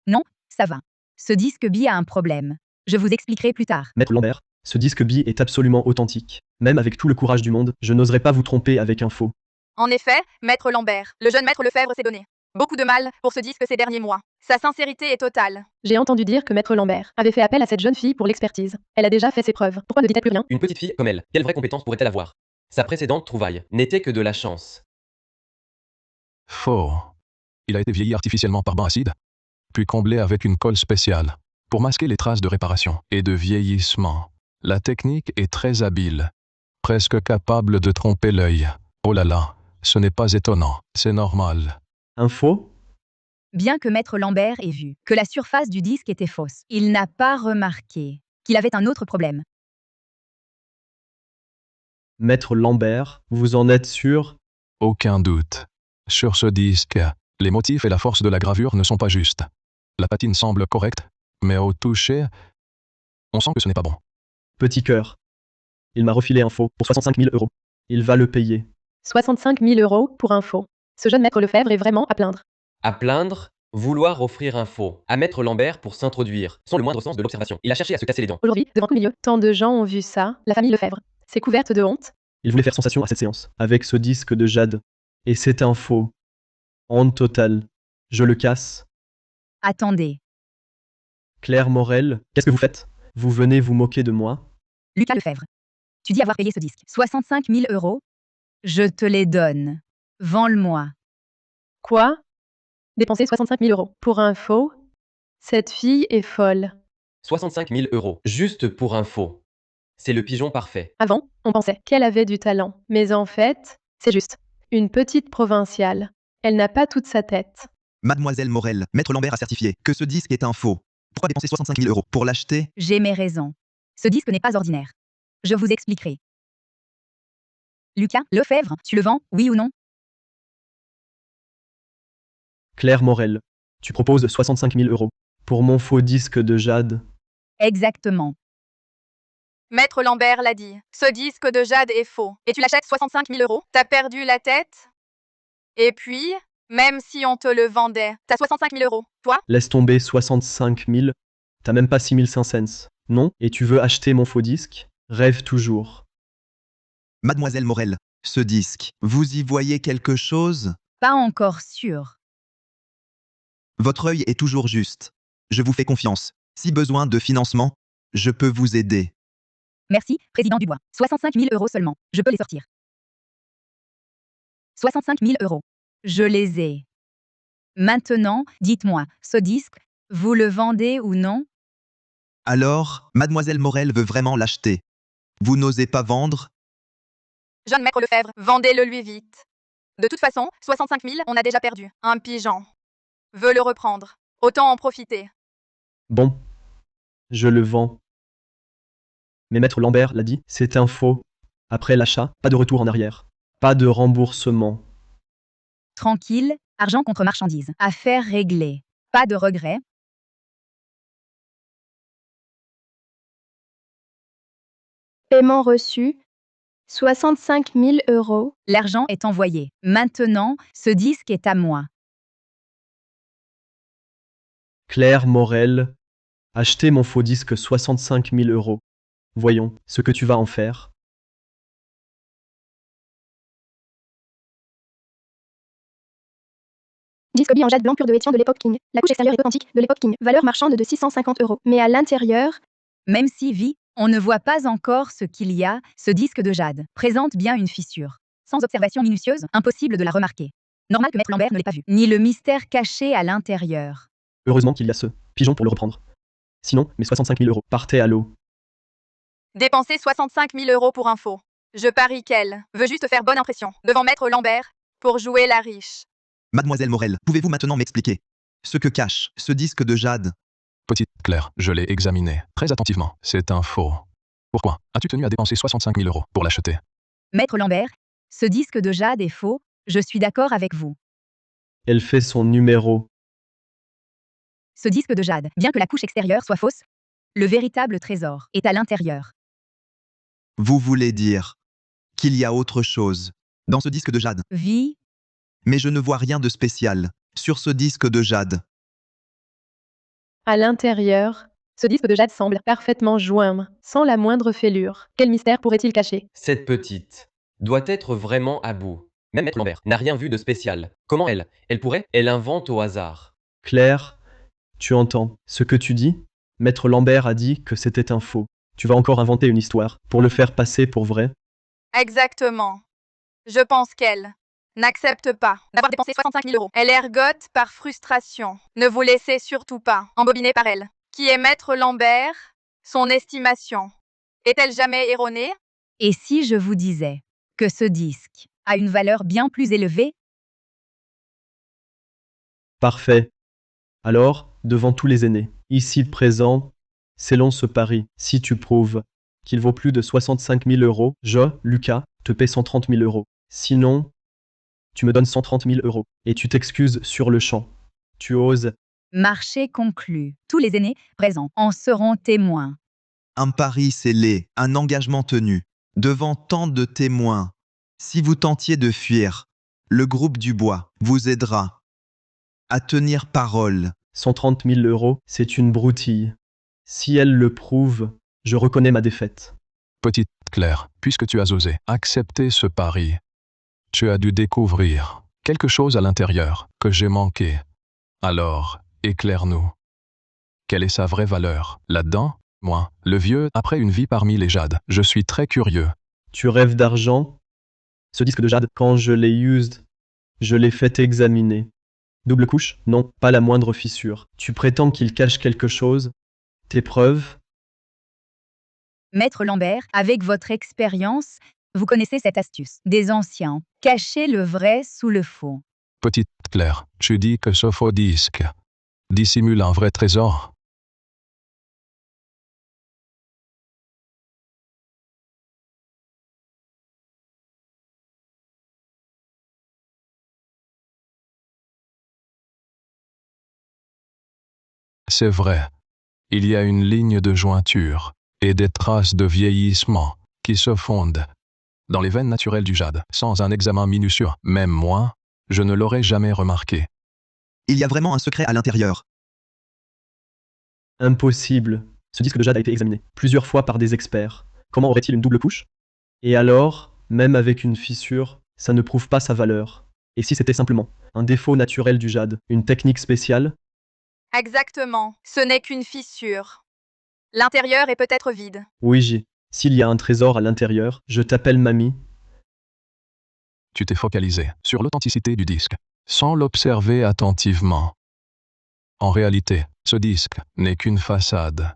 Non, ça va. Ce disque B a un problème. Je vous expliquerai plus tard. Maître Lambert, ce disque B est absolument authentique. Même avec tout le courage du monde, je n'oserais pas vous tromper avec un faux. En effet, maître Lambert, le jeune maître Lefebvre s'est donné beaucoup de mal pour ce disque ces derniers mois. Sa sincérité est totale. J'ai entendu dire que Maître Lambert avait fait appel à cette jeune fille pour l'expertise. Elle a déjà fait ses preuves. Pourquoi ne dit-elle plus rien? Une petite fille comme elle, quelle vraie compétence pourrait-elle avoir? Sa précédente trouvaille n'était que de la chance. Faux. Il a été vieilli artificiellement par bain acide, puis comblé avec une colle spéciale, pour masquer les traces de réparation et de vieillissement. La technique est très habile, presque capable de tromper l'œil. Oh là là, ce n'est pas étonnant, c'est normal. Un faux? Bien que Maître Lambert ait vu que la surface du disque était fausse, il n'a pas remarqué qu'il avait un autre problème. Maître Lambert, vous en êtes sûr? Aucun doute. Sur ce disque, les motifs et la force de la gravure ne sont pas justes. La patine semble correcte, mais au toucher, on sent que ce n'est pas bon. Petit cœur. Il m'a refilé un faux pour 65 000 €. Il va le payer. 65 000 € pour un faux. Ce jeune maître Lefebvre est vraiment à plaindre. À plaindre, vouloir offrir un faux à maître Lambert pour s'introduire, sans le moindre sens de l'observation. Il a cherché à se casser les dents. Aujourd'hui, devant tout le milieu, tant de gens ont vu ça. La famille Lefebvre. C'est couverte de honte. Il voulait faire sensation à cette séance, avec ce disque de jade. Et c'est un faux. Honte totale. Je le casse. Attendez. Claire Morel, qu'est-ce que vous faites? Vous venez vous moquer de moi? Lucas Lefebvre. Tu dis avoir payé ce disque. 65 000 euros. Je te les donne. Vends-le-moi. Quoi? Dépenser 65 000 euros pour un faux? Cette fille est folle. 65 000 euros, juste pour un faux. C'est le pigeon parfait. Avant, on pensait qu'elle avait du talent. Mais en fait, c'est juste une petite provinciale. Elle n'a pas toute sa tête. Mademoiselle Morel, Maître Lambert a certifié que ce disque est un faux. Pourquoi dépenser 65 000 euros pour l'acheter? J'ai mes raisons. Ce disque n'est pas ordinaire. Je vous expliquerai. Lucas Lefebvre, tu le vends, oui ou non? Claire Morel, tu proposes 65 000 euros pour mon faux disque de jade. Exactement. Maître Lambert l'a dit. Ce disque de jade est faux. Et tu l'achètes 65 000 euros. T'as perdu la tête? Et puis, même si on te le vendait, t'as 65 000 euros. Toi? Laisse tomber 65 000. T'as même pas 6 500. Non? Et tu veux acheter mon faux disque? Rêve toujours. Mademoiselle Morel, ce disque, vous y voyez quelque chose? Pas encore sûr. Votre œil est toujours juste. Je vous fais confiance. Si besoin de financement, je peux vous aider. Merci, Président Dubois. 65 000 euros seulement. Je peux les sortir. 65 000 euros. Je les ai. Maintenant, dites-moi, ce disque, vous le vendez ou non? Alors, Mademoiselle Morel veut vraiment l'acheter. Vous n'osez pas vendre? Jeune Maître Lefebvre, vendez-le lui vite. De toute façon, 65 000, on a déjà perdu. Un pigeon veut le reprendre. Autant en profiter. Bon. Je le vends. Mais Maître Lambert l'a dit, c'est un faux. Après l'achat, pas de retour en arrière. Pas de remboursement. Tranquille, argent contre marchandise. Affaire réglée. Pas de regret. Paiement reçu. 65 000 euros. L'argent est envoyé. Maintenant, ce disque est à moi. Claire Morel, achetez mon faux disque 65 000 euros. Voyons ce que tu vas en faire. Disque en jade blanc pur de Étienne de l'époque King. La couche extérieure est authentique, de l'époque King. Valeur marchande de 650 euros. Mais à l'intérieur, Même si vie, on ne voit pas encore ce qu'il y a, ce disque de jade présente bien une fissure. Sans observation minutieuse, impossible de la remarquer. Normal que Maître Lambert ne l'ait pas vu. Ni le mystère caché à l'intérieur. Heureusement qu'il y a ce pigeon pour le reprendre. Sinon, mes 65 000 euros partaient à l'eau. Dépenser 65 000 euros pour un faux. Je parie qu'elle veut juste faire bonne impression devant Maître Lambert pour jouer la riche. Mademoiselle Morel, pouvez-vous maintenant m'expliquer ce que cache ce disque de jade? Petite Claire, je l'ai examiné très attentivement. C'est un faux. Pourquoi as-tu tenu à dépenser 65 000 euros pour l'acheter? Maître Lambert, ce disque de jade est faux, je suis d'accord avec vous. Elle fait son numéro. Ce disque de jade, bien que la couche extérieure soit fausse, le véritable trésor est à l'intérieur. Vous voulez dire qu'il y a autre chose dans ce disque de jade? Vie, Mais je ne vois rien de spécial sur ce disque de jade. À l'intérieur, ce disque de jade semble parfaitement joint, sans la moindre fêlure. Quel mystère pourrait-il cacher? Cette petite doit être vraiment à bout. Même Maître Lambert n'a rien vu de spécial. Comment elle pourrait? Elle invente au hasard. Claire, tu entends ce que tu dis? Maître Lambert a dit que c'était un faux. Tu vas encore inventer une histoire pour le faire passer pour vrai? Exactement. Je pense qu'elle n'accepte pas d'avoir dépensé 65 000 euros. Elle ergote par frustration. Ne vous laissez surtout pas embobiner par elle. Qui est Maître Lambert? Son estimation est-elle jamais erronée? et si je vous disais que ce disque a une valeur bien plus élevée? Parfait. Alors, devant tous les aînés, ici présents, scellons ce pari. Si tu prouves qu'il vaut plus de 65 000 euros, je, Lucas, te paie 130 000 euros. Sinon, tu me donnes 130 000 euros et tu t'excuses sur le champ. Tu oses. Marché conclu. Tous les aînés présents en seront témoins. Un pari scellé, un engagement tenu, devant tant de témoins. Si vous tentiez de fuir, le groupe Dubois vous aidera à tenir parole. 130 000 euros, c'est une broutille. Si elle le prouve, je reconnais ma défaite. Petite Claire, puisque tu as osé accepter ce pari, Tu as dû découvrir quelque chose à l'intérieur que j'ai manqué. Alors, éclaire-nous. Quelle est sa vraie valeur là-dedans? Moi, le vieux, après une vie parmi les jades, je suis très curieux. Tu rêves d'argent? Ce disque de jade, quand je l'ai used, je l'ai fait examiner. Double couche? Non, pas la moindre fissure. Tu prétends qu'il cache quelque chose? Tes preuves? Maître Lambert, avec votre expérience, vous connaissez cette astuce des anciens. Cachez le vrai sous le faux. Petite Claire, tu dis que ce faux disque dissimule un vrai trésor? C'est vrai. Il y a une ligne de jointure et des traces de vieillissement qui se fondent dans les veines naturelles du jade, sans un examen minutieux. Même moi, je ne l'aurais jamais remarqué. Il y a vraiment un secret à l'intérieur. Impossible. Ce disque de jade a été examiné plusieurs fois par des experts. Comment aurait-il une double couche? Et alors, même avec une fissure, ça ne prouve pas sa valeur. Et si c'était simplement un défaut naturel du jade, une technique spéciale? Exactement. Ce n'est qu'une fissure. L'intérieur est peut-être vide. Oui, s'il y a un trésor à l'intérieur, je t'appelle mamie. Tu t'es focalisé sur l'authenticité du disque, sans l'observer attentivement. En réalité, ce disque n'est qu'une façade.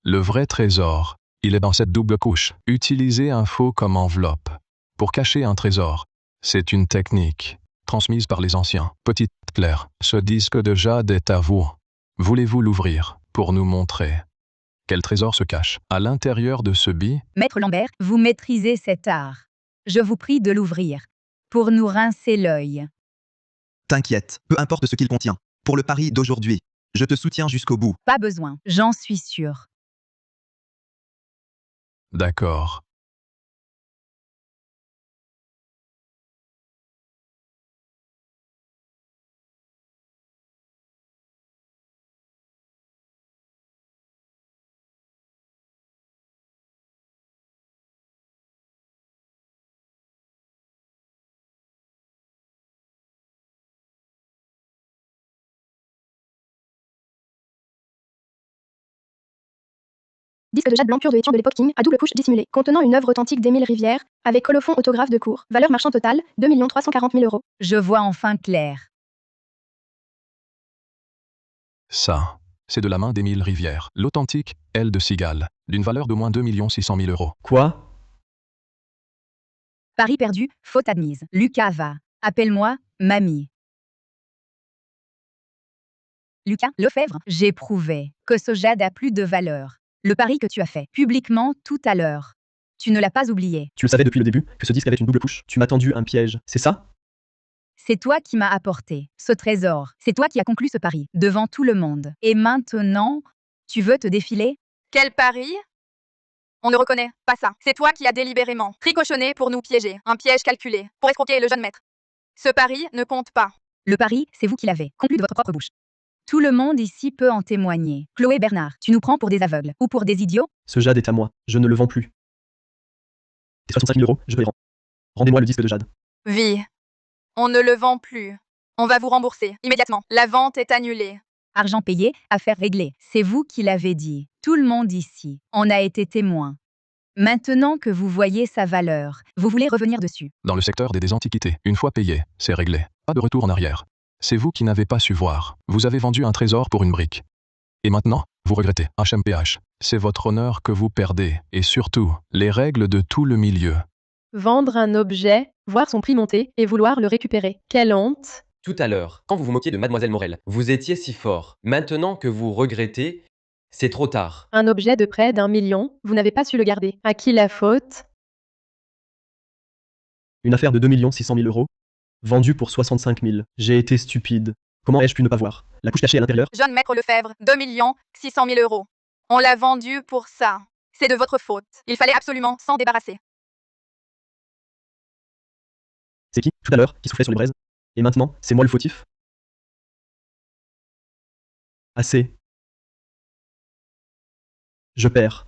Le vrai trésor, il est dans cette double couche. Utiliser un faux comme enveloppe pour cacher un trésor, c'est une technique transmise par les anciens. Petite Claire, ce disque de jade est à vous. Voulez-vous l'ouvrir pour nous montrer quel trésor se cache à l'intérieur de ce bi? Maître Lambert, vous maîtrisez cet art. Je vous prie de l'ouvrir pour nous rincer l'œil. T'inquiète, peu importe ce qu'il contient. Pour le pari d'aujourd'hui, je te soutiens jusqu'au bout. Pas besoin, j'en suis sûre. D'accord. Disque de jade blanc pur de Étienne de l'époque King, à double couche dissimulée, contenant une œuvre authentique d'Émile Rivière, avec colophon autographe de cours. Valeur marchand totale, 2 340 000 euros. Je vois enfin clair. Ça, c'est de la main d'Émile Rivière. L'authentique, aile de cigale, d'une valeur d'au moins 2 600 000 euros. Quoi? Pari perdu, faute admise. Lucas va. Appelle-moi mamie. Lucas Lefebvre, j'ai prouvé que ce jade a plus de valeur. Le pari que tu as fait publiquement tout à l'heure. Tu ne l'as pas oublié. Tu le savais depuis le début que ce disque avait une double couche. Tu m'as tendu un piège, c'est ça? C'est toi qui m'as apporté ce trésor. C'est toi qui as conclu ce pari devant tout le monde. Et maintenant, tu veux te défiler? Quel pari? On ne reconnaît pas ça. C'est toi qui as délibérément tricochonné pour nous piéger. Un piège calculé pour escroquer le jeune maître. Ce pari ne compte pas. Le pari, c'est vous qui l'avez conclu de votre propre bouche. Tout le monde ici peut en témoigner. Chloé Bernard, tu nous prends pour des aveugles ou pour des idiots? Ce jade est à moi, je ne le vends plus. Tes 65 000 euros, je les rends. Rendez-moi le disque de jade. Vie. On ne le vend plus. On va vous rembourser immédiatement. La vente est annulée. Argent payé, affaire réglée. C'est vous qui l'avez dit. Tout le monde ici en a été témoin. Maintenant que vous voyez sa valeur, vous voulez revenir dessus. Dans le secteur des antiquités, une fois payé, c'est réglé. Pas de retour en arrière. C'est vous qui n'avez pas su voir. Vous avez vendu un trésor pour une brique. Et maintenant, vous regrettez. HMPH. C'est votre honneur que vous perdez. Et surtout, les règles de tout le milieu. Vendre un objet, voir son prix monter et vouloir le récupérer. Quelle honte! Tout à l'heure, quand vous vous moquiez de Mademoiselle Morel, vous étiez si fort. Maintenant que vous regrettez, c'est trop tard. Un objet de près d'1 million, vous n'avez pas su le garder. À qui la faute? Une affaire de 2 600 000 euros, vendue pour 65 000. J'ai été stupide. Comment ai-je pu ne pas voir la couche cachée à l'intérieur? Jeune maître Lefebvre, 2 600 000 euros. On l'a vendu pour ça. C'est de votre faute. Il fallait absolument s'en débarrasser. C'est qui, tout à l'heure, qui soufflait sur les braises? Et maintenant, c'est moi le fautif? Assez. Je perds.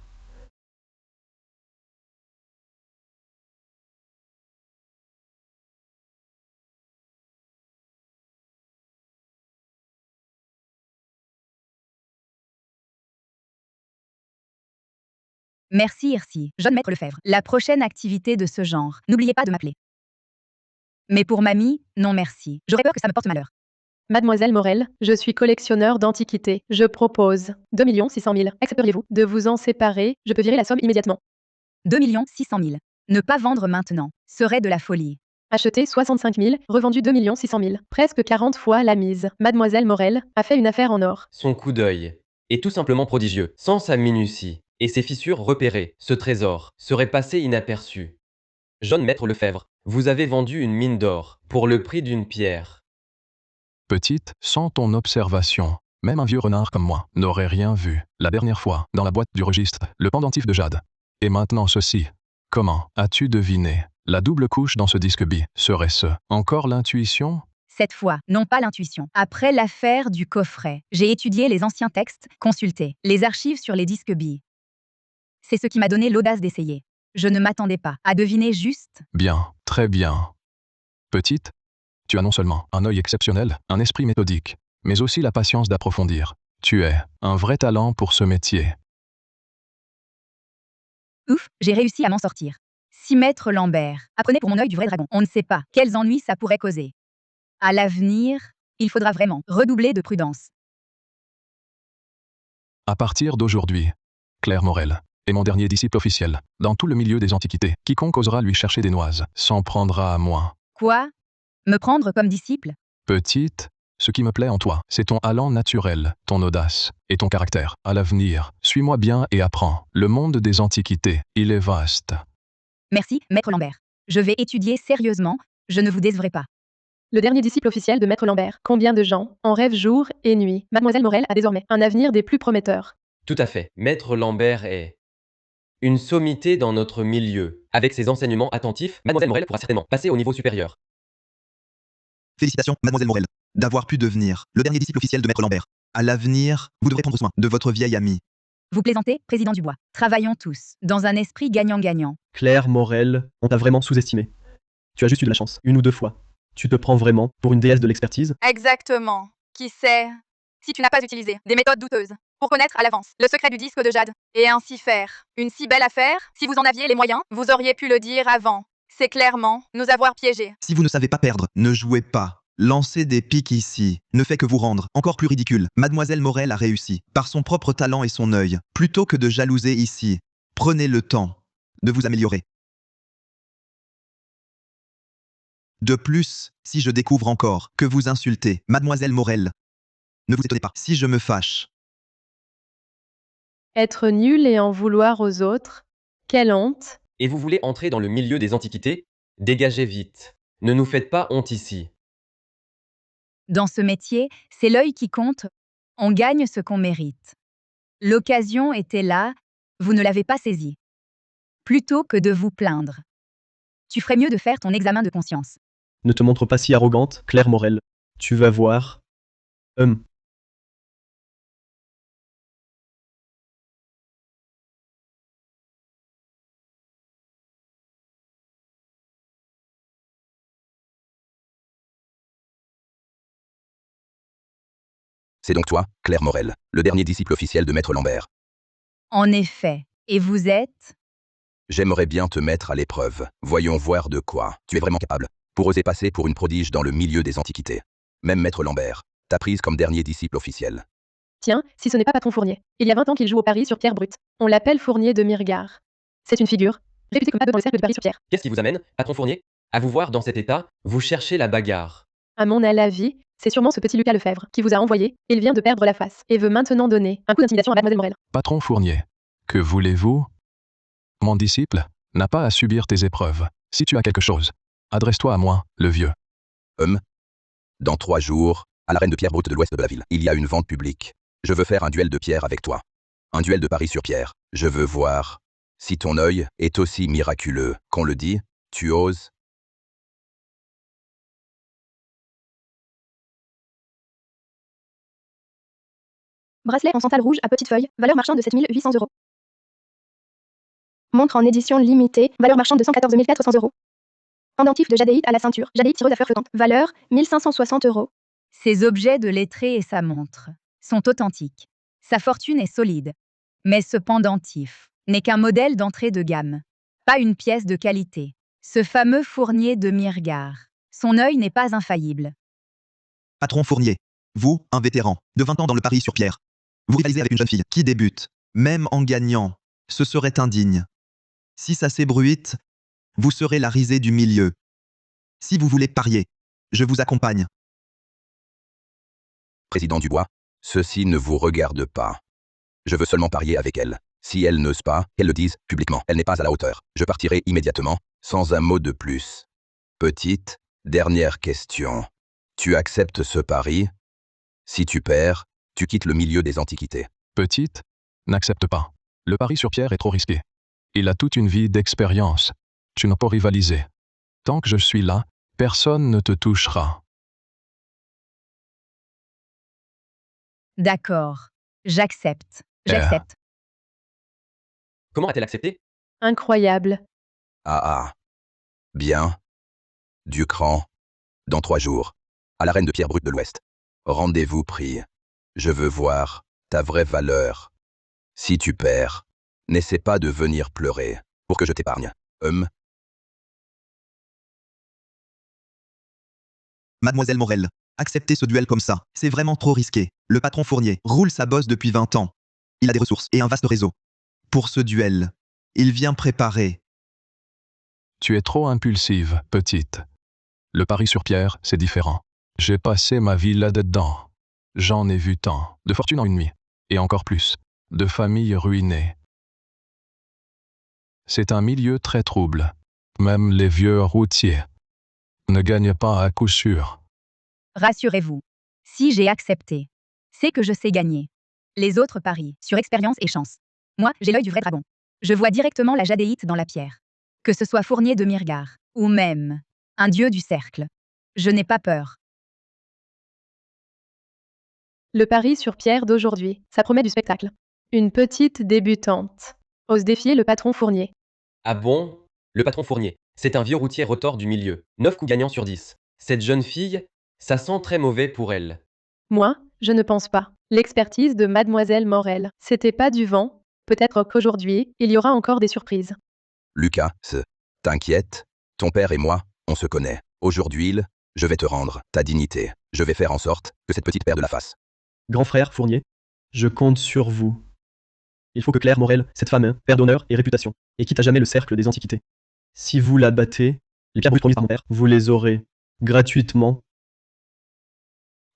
Merci Irsi, John Maître Lefebvre. La prochaine activité de ce genre, n'oubliez pas de m'appeler. Mais pour mamie, non merci. J'aurais peur que ça me porte malheur. Mademoiselle Morel, je suis collectionneur d'antiquités. Je propose 2 600 000. Accepteriez-vous de vous en séparer? Je peux virer la somme immédiatement. 2 600 000. Ne pas vendre maintenant serait de la folie. Acheté 65 000, revendu 2 600 000. Presque 40 fois la mise. Mademoiselle Morel a fait une affaire en or. Son coup d'œil est tout simplement prodigieux. Sans sa minutie et ses fissures repérées, ce trésor serait passé inaperçu. John Maître Lefebvre, vous avez vendu une mine d'or pour le prix d'une pierre. Petite, sans ton observation, même un vieux renard comme moi n'aurait rien vu. La dernière fois, dans la boîte du registre, le pendentif de jade. Et maintenant ceci. Comment as-tu deviné? La double couche dans ce disque bi serait-ce encore l'intuition? Cette fois, non pas l'intuition. Après l'affaire du coffret, j'ai étudié les anciens textes, consulté les archives sur les disques billes. C'est ce qui m'a donné l'audace d'essayer. Je ne m'attendais pas à deviner juste. Bien, très bien. Petite, tu as non seulement un œil exceptionnel, un esprit méthodique, mais aussi la patience d'approfondir. Tu es un vrai talent pour ce métier. Ouf, j'ai réussi à m'en sortir. 6 Maître Lambert, apprenez pour mon œil du vrai dragon. On ne sait pas quels ennuis ça pourrait causer. À l'avenir, il faudra vraiment redoubler de prudence. À partir d'aujourd'hui, Claire Morel est mon dernier disciple officiel, dans tout le milieu des antiquités. Quiconque osera lui chercher des noises s'en prendra à moi. Quoi? Me prendre comme disciple? Petite, ce qui me plaît en toi, c'est ton allant naturel, ton audace et ton caractère. À l'avenir, suis-moi bien et apprends. Le monde des antiquités, il est vaste. Merci, Maître Lambert. Je vais étudier sérieusement, je ne vous décevrai pas. Le dernier disciple officiel de Maître Lambert. Combien de gens en rêvent jour et nuit? Mademoiselle Morel a désormais un avenir des plus prometteurs. Tout à fait. Maître Lambert est une sommité dans notre milieu. Avec ses enseignements attentifs, Mademoiselle Morel pourra certainement passer au niveau supérieur. Félicitations, Mademoiselle Morel, d'avoir pu devenir le dernier disciple officiel de Maître Lambert. À l'avenir, vous devrez prendre soin de votre vieille amie. Vous plaisantez, Président Dubois. Travaillons tous, dans un esprit gagnant-gagnant. Claire Morel, on t'a vraiment sous-estimé. Tu as juste eu de la chance, une ou deux fois. Tu te prends vraiment pour une déesse de l'expertise? Exactement. Qui sait? Si tu n'as pas utilisé des méthodes douteuses pour connaître à l'avance le secret du disque de jade et ainsi faire une si belle affaire, si vous en aviez les moyens, vous auriez pu le dire avant. C'est clairement nous avoir piégés. Si vous ne savez pas perdre, ne jouez pas. Lancer des piques ici ne fait que vous rendre encore plus ridicule. Mademoiselle Morel a réussi, par son propre talent et son œil. Plutôt que de jalouser ici, prenez le temps de vous améliorer. De plus, si je découvre encore que vous insultez Mademoiselle Morel, ne vous étonnez pas si je me fâche. Être nul et en vouloir aux autres? Quelle honte! Et vous voulez entrer dans le milieu des antiquités? Dégagez vite. Ne nous faites pas honte ici. Dans ce métier, c'est l'œil qui compte. On gagne ce qu'on mérite. L'occasion était là, vous ne l'avez pas saisie. Plutôt que de vous plaindre. Tu ferais mieux de faire ton examen de conscience. Ne te montre pas si arrogante, Claire Morel. Tu vas voir. C'est donc toi, Claire Morel, le dernier disciple officiel de Maître Lambert. En effet. Et vous êtes? J'aimerais bien te mettre à l'épreuve. Voyons voir de quoi tu es vraiment capable, pour oser passer pour une prodige dans le milieu des antiquités. Même Maître Lambert t'a prise comme dernier disciple officiel. Tiens, si ce n'est pas Patron Fournier. Il y a 20 ans qu'il joue au Paris sur Pierre Brut. On l'appelle Fournier de Mirgard. C'est une figure, réputée comme dans le cercle de Paris sur Pierre. Qu'est-ce qui vous amène, patron Fournier? À vous voir dans cet état, vous cherchez la bagarre. À mon avis, c'est sûrement ce petit Lucas Lefebvre qui vous a envoyé. Il vient de perdre la face et veut maintenant donner un coup d'intimidation à Mademoiselle Morel. Patron Fournier, que voulez-vous? Mon disciple n'a pas à subir tes épreuves. Si tu as quelque chose, adresse-toi à moi, le vieux. Dans 3 jours, à l'arène de Pierre Brut de l'ouest de la ville, il y a une vente publique. Je veux faire un duel de pierre avec toi. Un duel de Paris sur pierre. Je veux voir si ton œil est aussi miraculeux qu'on le dit. Tu oses? Bracelet en santal rouge à petite feuille, valeur marchande de 7 800 €. Montre en édition limitée, valeur marchande de 114 400 €. Pendentif de jadéite à la ceinture, jadéite tireuse à fleurs flottantes, valeur 1560 €. Ces objets de lettré et sa montre sont authentiques. Sa fortune est solide. Mais ce pendentif n'est qu'un modèle d'entrée de gamme, pas une pièce de qualité. Ce fameux Fournier de Mirgard, son œil n'est pas infaillible. Patron Fournier, vous, un vétéran, de 20 ans dans le pari sur pierre. Vous rivalisez avec une jeune fille qui débute, même en gagnant. Ce serait indigne. Si ça s'ébruite, vous serez la risée du milieu. Si vous voulez parier, je vous accompagne. Président Dubois, ceci ne vous regarde pas. Je veux seulement parier avec elle. Si elle n'ose pas, qu'elle le dise publiquement. Elle n'est pas à la hauteur. Je partirai immédiatement, sans un mot de plus. Petite, dernière question. Tu acceptes ce pari? Si tu perds, tu quittes le milieu des antiquités. Petite, n'accepte pas. Le pari sur pierre est trop risqué. Il a toute une vie d'expérience. Tu ne peux rivaliser. Tant que je suis là, personne ne te touchera. D'accord. J'accepte. J'accepte. Comment a-t-elle accepté? Incroyable. Ah. Bien. Du cran. Dans 3 jours. À l'arène de pierre brute de l'Ouest. Rendez-vous pris. Je veux voir ta vraie valeur. Si tu perds, n'essaie pas de venir pleurer, pour que je t'épargne. Mademoiselle Morel, acceptez ce duel comme ça. C'est vraiment trop risqué. Le patron Fournier roule sa bosse depuis 20 ans. Il a des ressources et un vaste réseau. Pour ce duel, il vient préparer. Tu es trop impulsive, petite. Le pari sur pierre, c'est différent. J'ai passé ma vie là-dedans. J'en ai vu tant, de fortune en une nuit, et encore plus, de familles ruinées. C'est un milieu très trouble. Même les vieux routiers ne gagnent pas à coup sûr. Rassurez-vous. Si j'ai accepté, c'est que je sais gagner. Les autres parient sur expérience et chance. Moi, j'ai l'œil du vrai dragon. Je vois directement la jadéite dans la pierre. Que ce soit Fournier de Mirgard, ou même un dieu du cercle. Je n'ai pas peur. Le pari sur pierre d'aujourd'hui, ça promet du spectacle. Une petite débutante ose défier le patron Fournier. Ah bon? Le patron Fournier, c'est un vieux routier retors du milieu. 9 coups gagnants sur 10. Cette jeune fille, ça sent très mauvais pour elle. Moi, je ne pense pas. L'expertise de Mademoiselle Morel, c'était pas du vent. Peut-être qu'aujourd'hui, il y aura encore des surprises. Lucas, t'inquiète, ton père et moi, on se connaît. Aujourd'hui, je vais te rendre ta dignité. Je vais faire en sorte que cette petite perde la face. Grand frère Fournier, je compte sur vous. Il faut que Claire Morel, cette femme, perde d'honneur et réputation, et quitte à jamais le cercle des antiquités. Si vous la battez, les pierres brutes promises par mon père, vous les aurez gratuitement.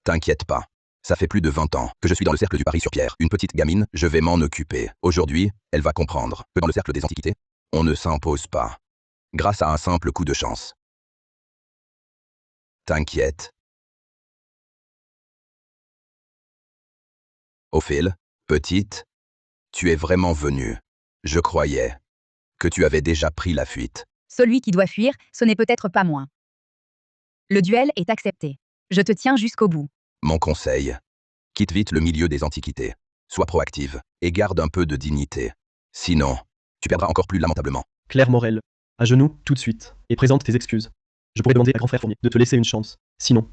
T'inquiète pas. Ça fait plus de 20 ans que je suis dans le cercle du pari sur pierre. Une petite gamine, je vais m'en occuper. Aujourd'hui, elle va comprendre que dans le cercle des antiquités, on ne s'impose pas. Grâce à un simple coup de chance. T'inquiète. Ophile, petite, tu es vraiment venue. Je croyais que tu avais déjà pris la fuite. Celui qui doit fuir, ce n'est peut-être pas moi. Le duel est accepté. Je te tiens jusqu'au bout. Mon conseil, quitte vite le milieu des antiquités. Sois proactive et garde un peu de dignité. Sinon, tu perdras encore plus lamentablement. Claire Morel, à genoux, tout de suite, et présente tes excuses. Je pourrais demander à grand frère Fournier de te laisser une chance. Sinon,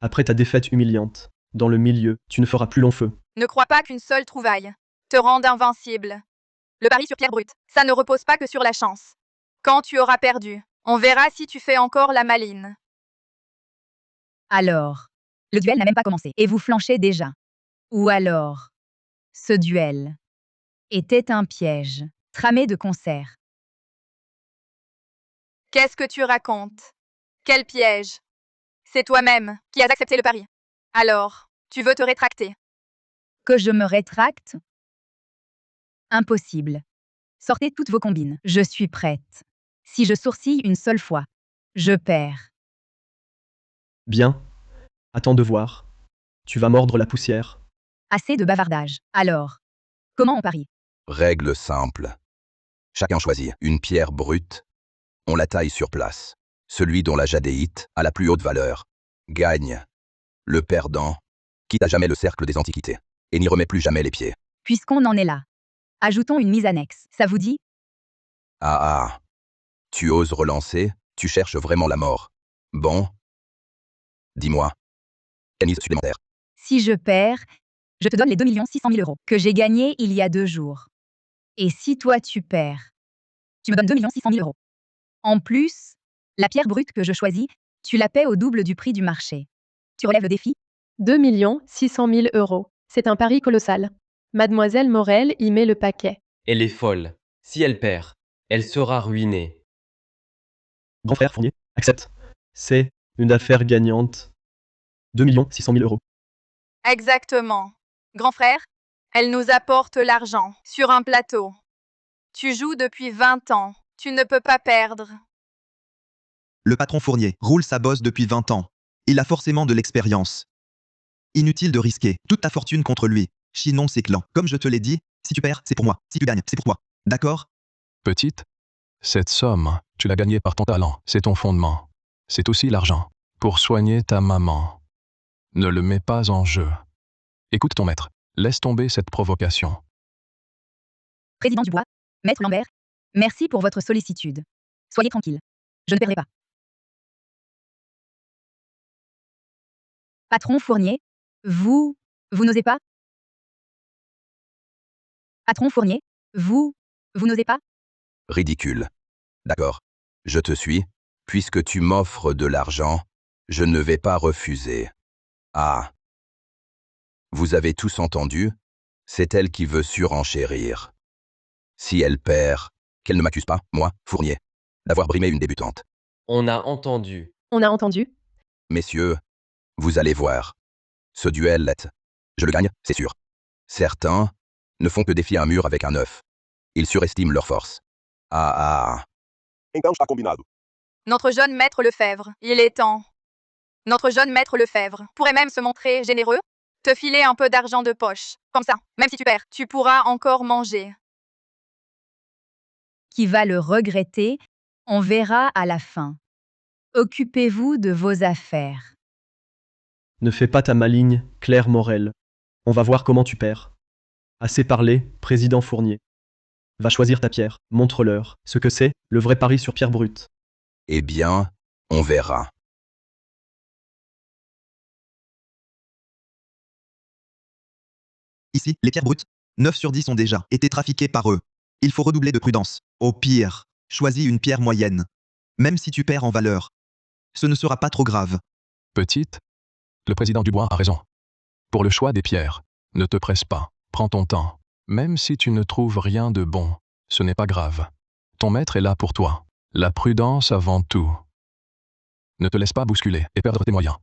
après ta défaite humiliante, dans le milieu, tu ne feras plus long feu. Ne crois pas qu'une seule trouvaille te rende invincible. Le pari sur pierre brute, ça ne repose pas que sur la chance. Quand tu auras perdu, on verra si tu fais encore la maline. Alors, le duel n'a même pas commencé, et vous flanchez déjà. Ou alors, ce duel était un piège, tramé de concert. Qu'est-ce que tu racontes? Quel piège? C'est toi-même qui as accepté le pari. Alors, tu veux te rétracter? Que je me rétracte? Impossible. Sortez toutes vos combines. Je suis prête. Si je sourcille une seule fois, je perds. Bien. Attends de voir. Tu vas mordre la poussière. Assez de bavardage. Alors, comment on parie? Règle simple. Chacun choisit une pierre brute. On la taille sur place. Celui dont la jadéite a la plus haute valeur gagne. Le perdant quitte à jamais le cercle des antiquités et n'y remet plus jamais les pieds. Puisqu'on en est là, ajoutons une mise annexe. Ça vous dit? Ah. Tu oses relancer? Tu cherches vraiment la mort. Bon. Dis-moi. Quelle mise supplémentaire? Si je perds, je te donne les 2 600 000 € que j'ai gagnés il y a 2 jours. Et si toi tu perds, tu me donnes 2 600 000 euros. En plus, la pierre brute que je choisis, tu la paies au double du prix du marché. Tu relèves le défi? 2 600 000 euros. C'est un pari colossal. Mademoiselle Morel y met le paquet. Elle est folle. Si elle perd, elle sera ruinée. Grand frère Fournier, accepte. C'est une affaire gagnante. 2 600 000 euros. Exactement. Grand frère, elle nous apporte l'argent sur un plateau. Tu joues depuis 20 ans. Tu ne peux pas perdre. Le patron Fournier roule sa bosse depuis 20 ans. Il a forcément de l'expérience. Inutile de risquer toute ta fortune contre lui. Chinon ses clans. Comme je te l'ai dit, si tu perds, c'est pour moi. Si tu gagnes, c'est pour toi. D'accord? Petite, cette somme, tu l'as gagnée par ton talent. C'est ton fondement. C'est aussi l'argent. Pour soigner ta maman. Ne le mets pas en jeu. Écoute ton maître. Laisse tomber cette provocation. Président Dubois, Maître Lambert, merci pour votre sollicitude. Soyez tranquille. Je ne perdrai pas. Patron Fournier, vous n'osez pas? Patron Fournier, vous n'osez pas? Ridicule. D'accord. Je te suis. Puisque tu m'offres de l'argent, je ne vais pas refuser. Ah. Vous avez tous entendu? C'est elle qui veut surenchérir. Si elle perd, qu'elle ne m'accuse pas, moi, Fournier, d'avoir brimé une débutante. On a entendu. On a entendu? Messieurs, vous allez voir. Ce duel, je le gagne, c'est sûr. Certains ne font que défier un mur avec un œuf. Ils surestiment leur force. Ah. Então está combinado. Notre jeune maître Lefebvre, il est temps. Notre jeune maître Lefebvre pourrait même se montrer généreux, te filer un peu d'argent de poche. Comme ça, même si tu perds, tu pourras encore manger. Qui va le regretter? On verra à la fin. Occupez-vous de vos affaires. Ne fais pas ta maligne, Claire Morel. On va voir comment tu perds. Assez parlé, président Fournier. Va choisir ta pierre, montre-leur ce que c'est, le vrai pari sur pierre brute. Eh bien, on verra. Ici, les pierres brutes, 9 sur 10 ont déjà été trafiquées par eux. Il faut redoubler de prudence. Au pire, choisis une pierre moyenne. Même si tu perds en valeur, ce ne sera pas trop grave. Petite, le président Dubois a raison. Pour le choix des pierres, ne te presse pas. Prends ton temps. Même si tu ne trouves rien de bon, ce n'est pas grave. Ton maître est là pour toi. La prudence avant tout. Ne te laisse pas bousculer et perdre tes moyens.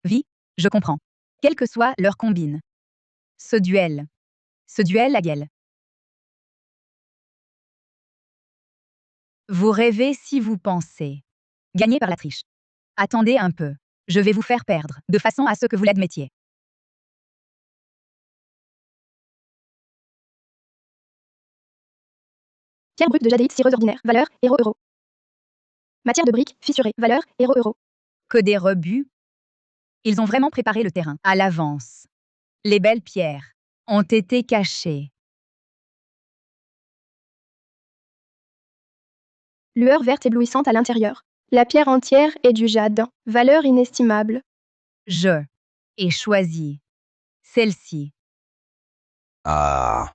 Oui, je comprends. Quelle que soit leur combine. Ce duel à gueule. Vous rêvez si vous pensez. Gagner par la triche. Attendez un peu. Je vais vous faire perdre, de façon à ce que vous l'admettiez. Pierre brute de jadéite cireuse ordinaire. Valeur, héros euro. Matière de brique, fissurée. Valeur, héros euro. Que des rebuts. Ils ont vraiment préparé le terrain à l'avance. Les belles pierres ont été cachées. Lueur verte éblouissante à l'intérieur. La pierre entière est du jade. Valeur inestimable. Je ai choisi celle-ci. Ah.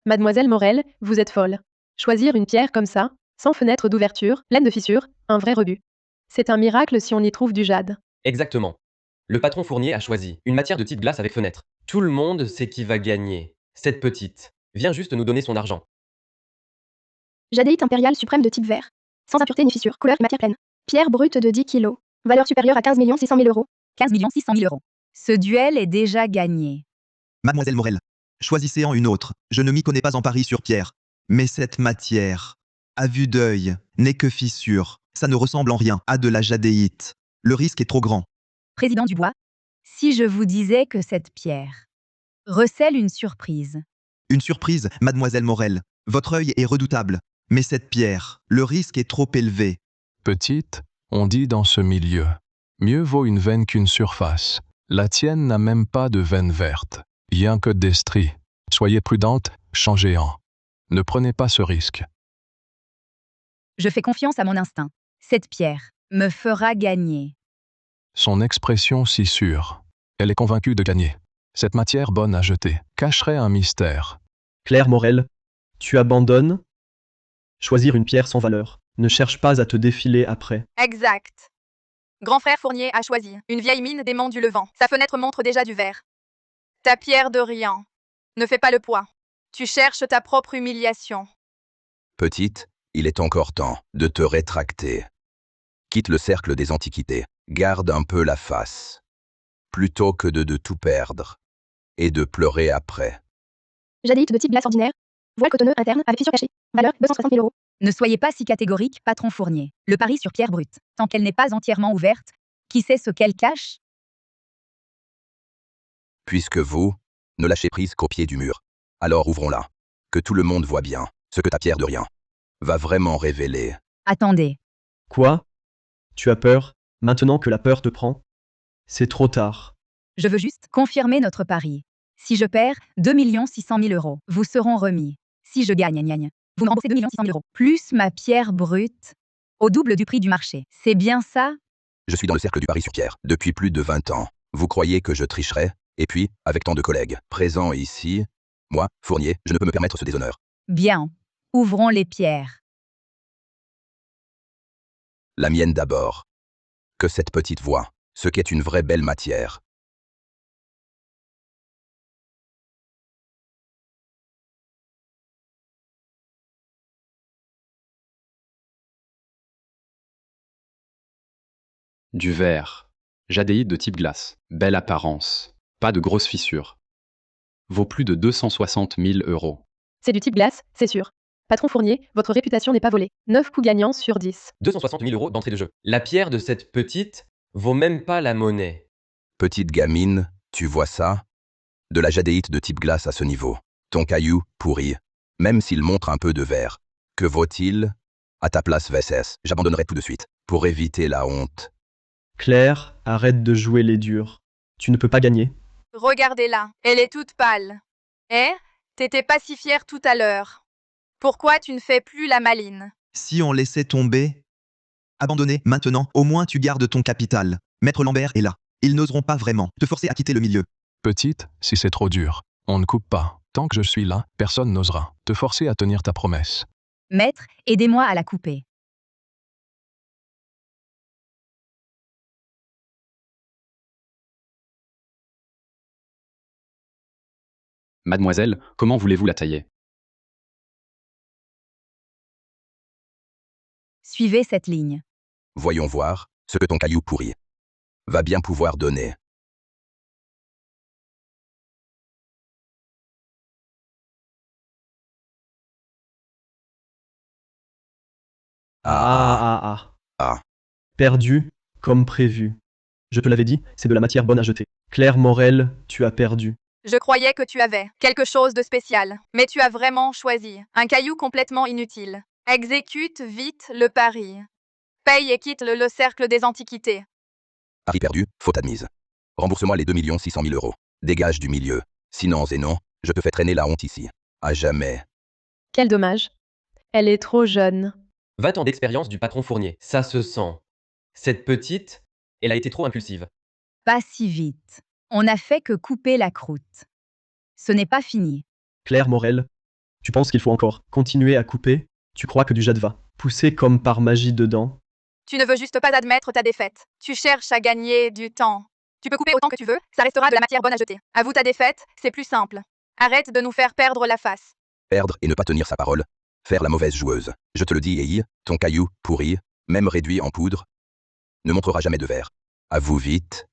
Mademoiselle Morel, vous êtes folle. Choisir une pierre comme ça, sans fenêtre d'ouverture, pleine de fissures, un vrai rebut. C'est un miracle si on y trouve du jade. Exactement. Le patron Fournier a choisi une matière de type glace avec fenêtre. Tout le monde sait qui va gagner. Cette petite vient juste nous donner son argent. Jadéite impériale suprême de type vert. Sans impureté ni fissure, couleur et matière pleine. Pierre brute de 10 kg. Valeur supérieure à 15 600 000 euros. 15 600 000 euros. Ce duel est déjà gagné. Mademoiselle Morel, choisissez en une autre. Je ne m'y connais pas en pari sur pierre. Mais cette matière, à vue d'œil, n'est que fissure. Ça ne ressemble en rien à de la jadéite. Le risque est trop grand. Président Dubois, si je vous disais que cette pierre recèle une surprise. Une surprise, mademoiselle Morel. Votre œil est redoutable. Mais cette pierre, le risque est trop élevé. Petite, on dit dans ce milieu. Mieux vaut une veine qu'une surface. La tienne n'a même pas de veine verte. Rien que des stries. Soyez prudente, changez en. Ne prenez pas ce risque. Je fais confiance à mon instinct. Cette pierre me fera gagner. Son expression si sûre. Elle est convaincue de gagner. Cette matière bonne à jeter cacherait un mystère. Claire Morel, tu abandonnes? Choisir une pierre sans valeur. Ne cherche pas à te défiler après. Exact. Grand frère Fournier a choisi une vieille mine des monts du Levant. Sa fenêtre montre déjà du verre. Ta pierre de rien. Ne fais pas le poids. Tu cherches ta propre humiliation. Petite, il est encore temps de te rétracter. Quitte le cercle des antiquités. Garde un peu la face. Plutôt que de tout perdre. Et de pleurer après. Jadéite de type glace ordinaire. Voile cotonneux interne avec fissure cachée. Valeur 260 000 euros. Ne soyez pas si catégorique, patron Fournier. Le pari sur pierre brute, tant qu'elle n'est pas entièrement ouverte, qui sait ce qu'elle cache? Puisque vous, ne lâchez prise qu'au pied du mur. Alors ouvrons-la. Que tout le monde voit bien ce que ta pierre de rien va vraiment révéler. Attendez. Quoi? Tu as peur, maintenant que la peur te prend? C'est trop tard. Je veux juste confirmer notre pari. Si je perds 2 600 000 euros, vous seront remis. Si je gagne, vous me remboursez 2 600 000 euros, plus ma pierre brute, au double du prix du marché. C'est bien ça? Je suis dans le cercle du pari sur pierre depuis plus de 20 ans. Vous croyez que je tricherais? Et puis, avec tant de collègues présents ici, moi, Fournier, je ne peux me permettre ce déshonneur. Bien. Ouvrons les pierres. La mienne d'abord. Que cette petite voix, ce qu'est une vraie belle matière. Du verre. Jadéite de type glace. Belle apparence. Pas de grosses fissures. Vaut plus de 260 000 euros. C'est du type glace, c'est sûr. Patron Fournier, votre réputation n'est pas volée. 9 coups gagnants sur 10. 260 000 euros d'entrée de jeu. La pierre de cette petite vaut même pas la monnaie. Petite gamine, tu vois ça? De la jadéite de type glace à ce niveau. Ton caillou, pourri. Même s'il montre un peu de verre. Que vaut-il? À ta place, VSS, j'abandonnerai tout de suite. Pour éviter la honte. Claire, arrête de jouer les durs. Tu ne peux pas gagner. Regardez-la. Elle est toute pâle. Eh? T'étais pas si fière tout à l'heure. Pourquoi tu ne fais plus la maline? Si on laissait tomber? Abandonner, maintenant, au moins tu gardes ton capital. Maître Lambert est là. Ils n'oseront pas vraiment te forcer à quitter le milieu. Petite, si c'est trop dur, on ne coupe pas. Tant que je suis là, personne n'osera te forcer à tenir ta promesse. Maître, aidez-moi à la couper. Mademoiselle, comment voulez-vous la tailler? Suivez cette ligne. Voyons voir ce que ton caillou pourri va bien pouvoir donner. Ah. Perdu, comme prévu. Je te l'avais dit, c'est de la matière bonne à jeter. Claire Morel, tu as perdu. Je croyais que tu avais quelque chose de spécial, mais tu as vraiment choisi un caillou complètement inutile. Exécute vite le pari. Paye et quitte le cercle des antiquités. Pari perdu, faute admise. Rembourse-moi les 2 600 000 euros. Dégage du milieu. Sinon et non, je te fais traîner la honte ici. À jamais. Quel dommage. Elle est trop jeune. 20 ans d'expérience du patron Fournier. Ça se sent. Cette petite, elle a été trop impulsive. Pas si vite. On n'a fait que couper la croûte. Ce n'est pas fini. Claire Morel, tu penses qu'il faut encore continuer à couper? Tu crois que du jade va pousser comme par magie dedans? Tu ne veux juste pas admettre ta défaite. Tu cherches à gagner du temps. Tu peux couper autant que tu veux, ça restera de la matière bonne à jeter. Avoue ta défaite, c'est plus simple. Arrête de nous faire perdre la face. Perdre et ne pas tenir sa parole. Faire la mauvaise joueuse. Je te le dis, Ei, ton caillou, pourri, même réduit en poudre, ne montrera jamais de verre. Avoue vite.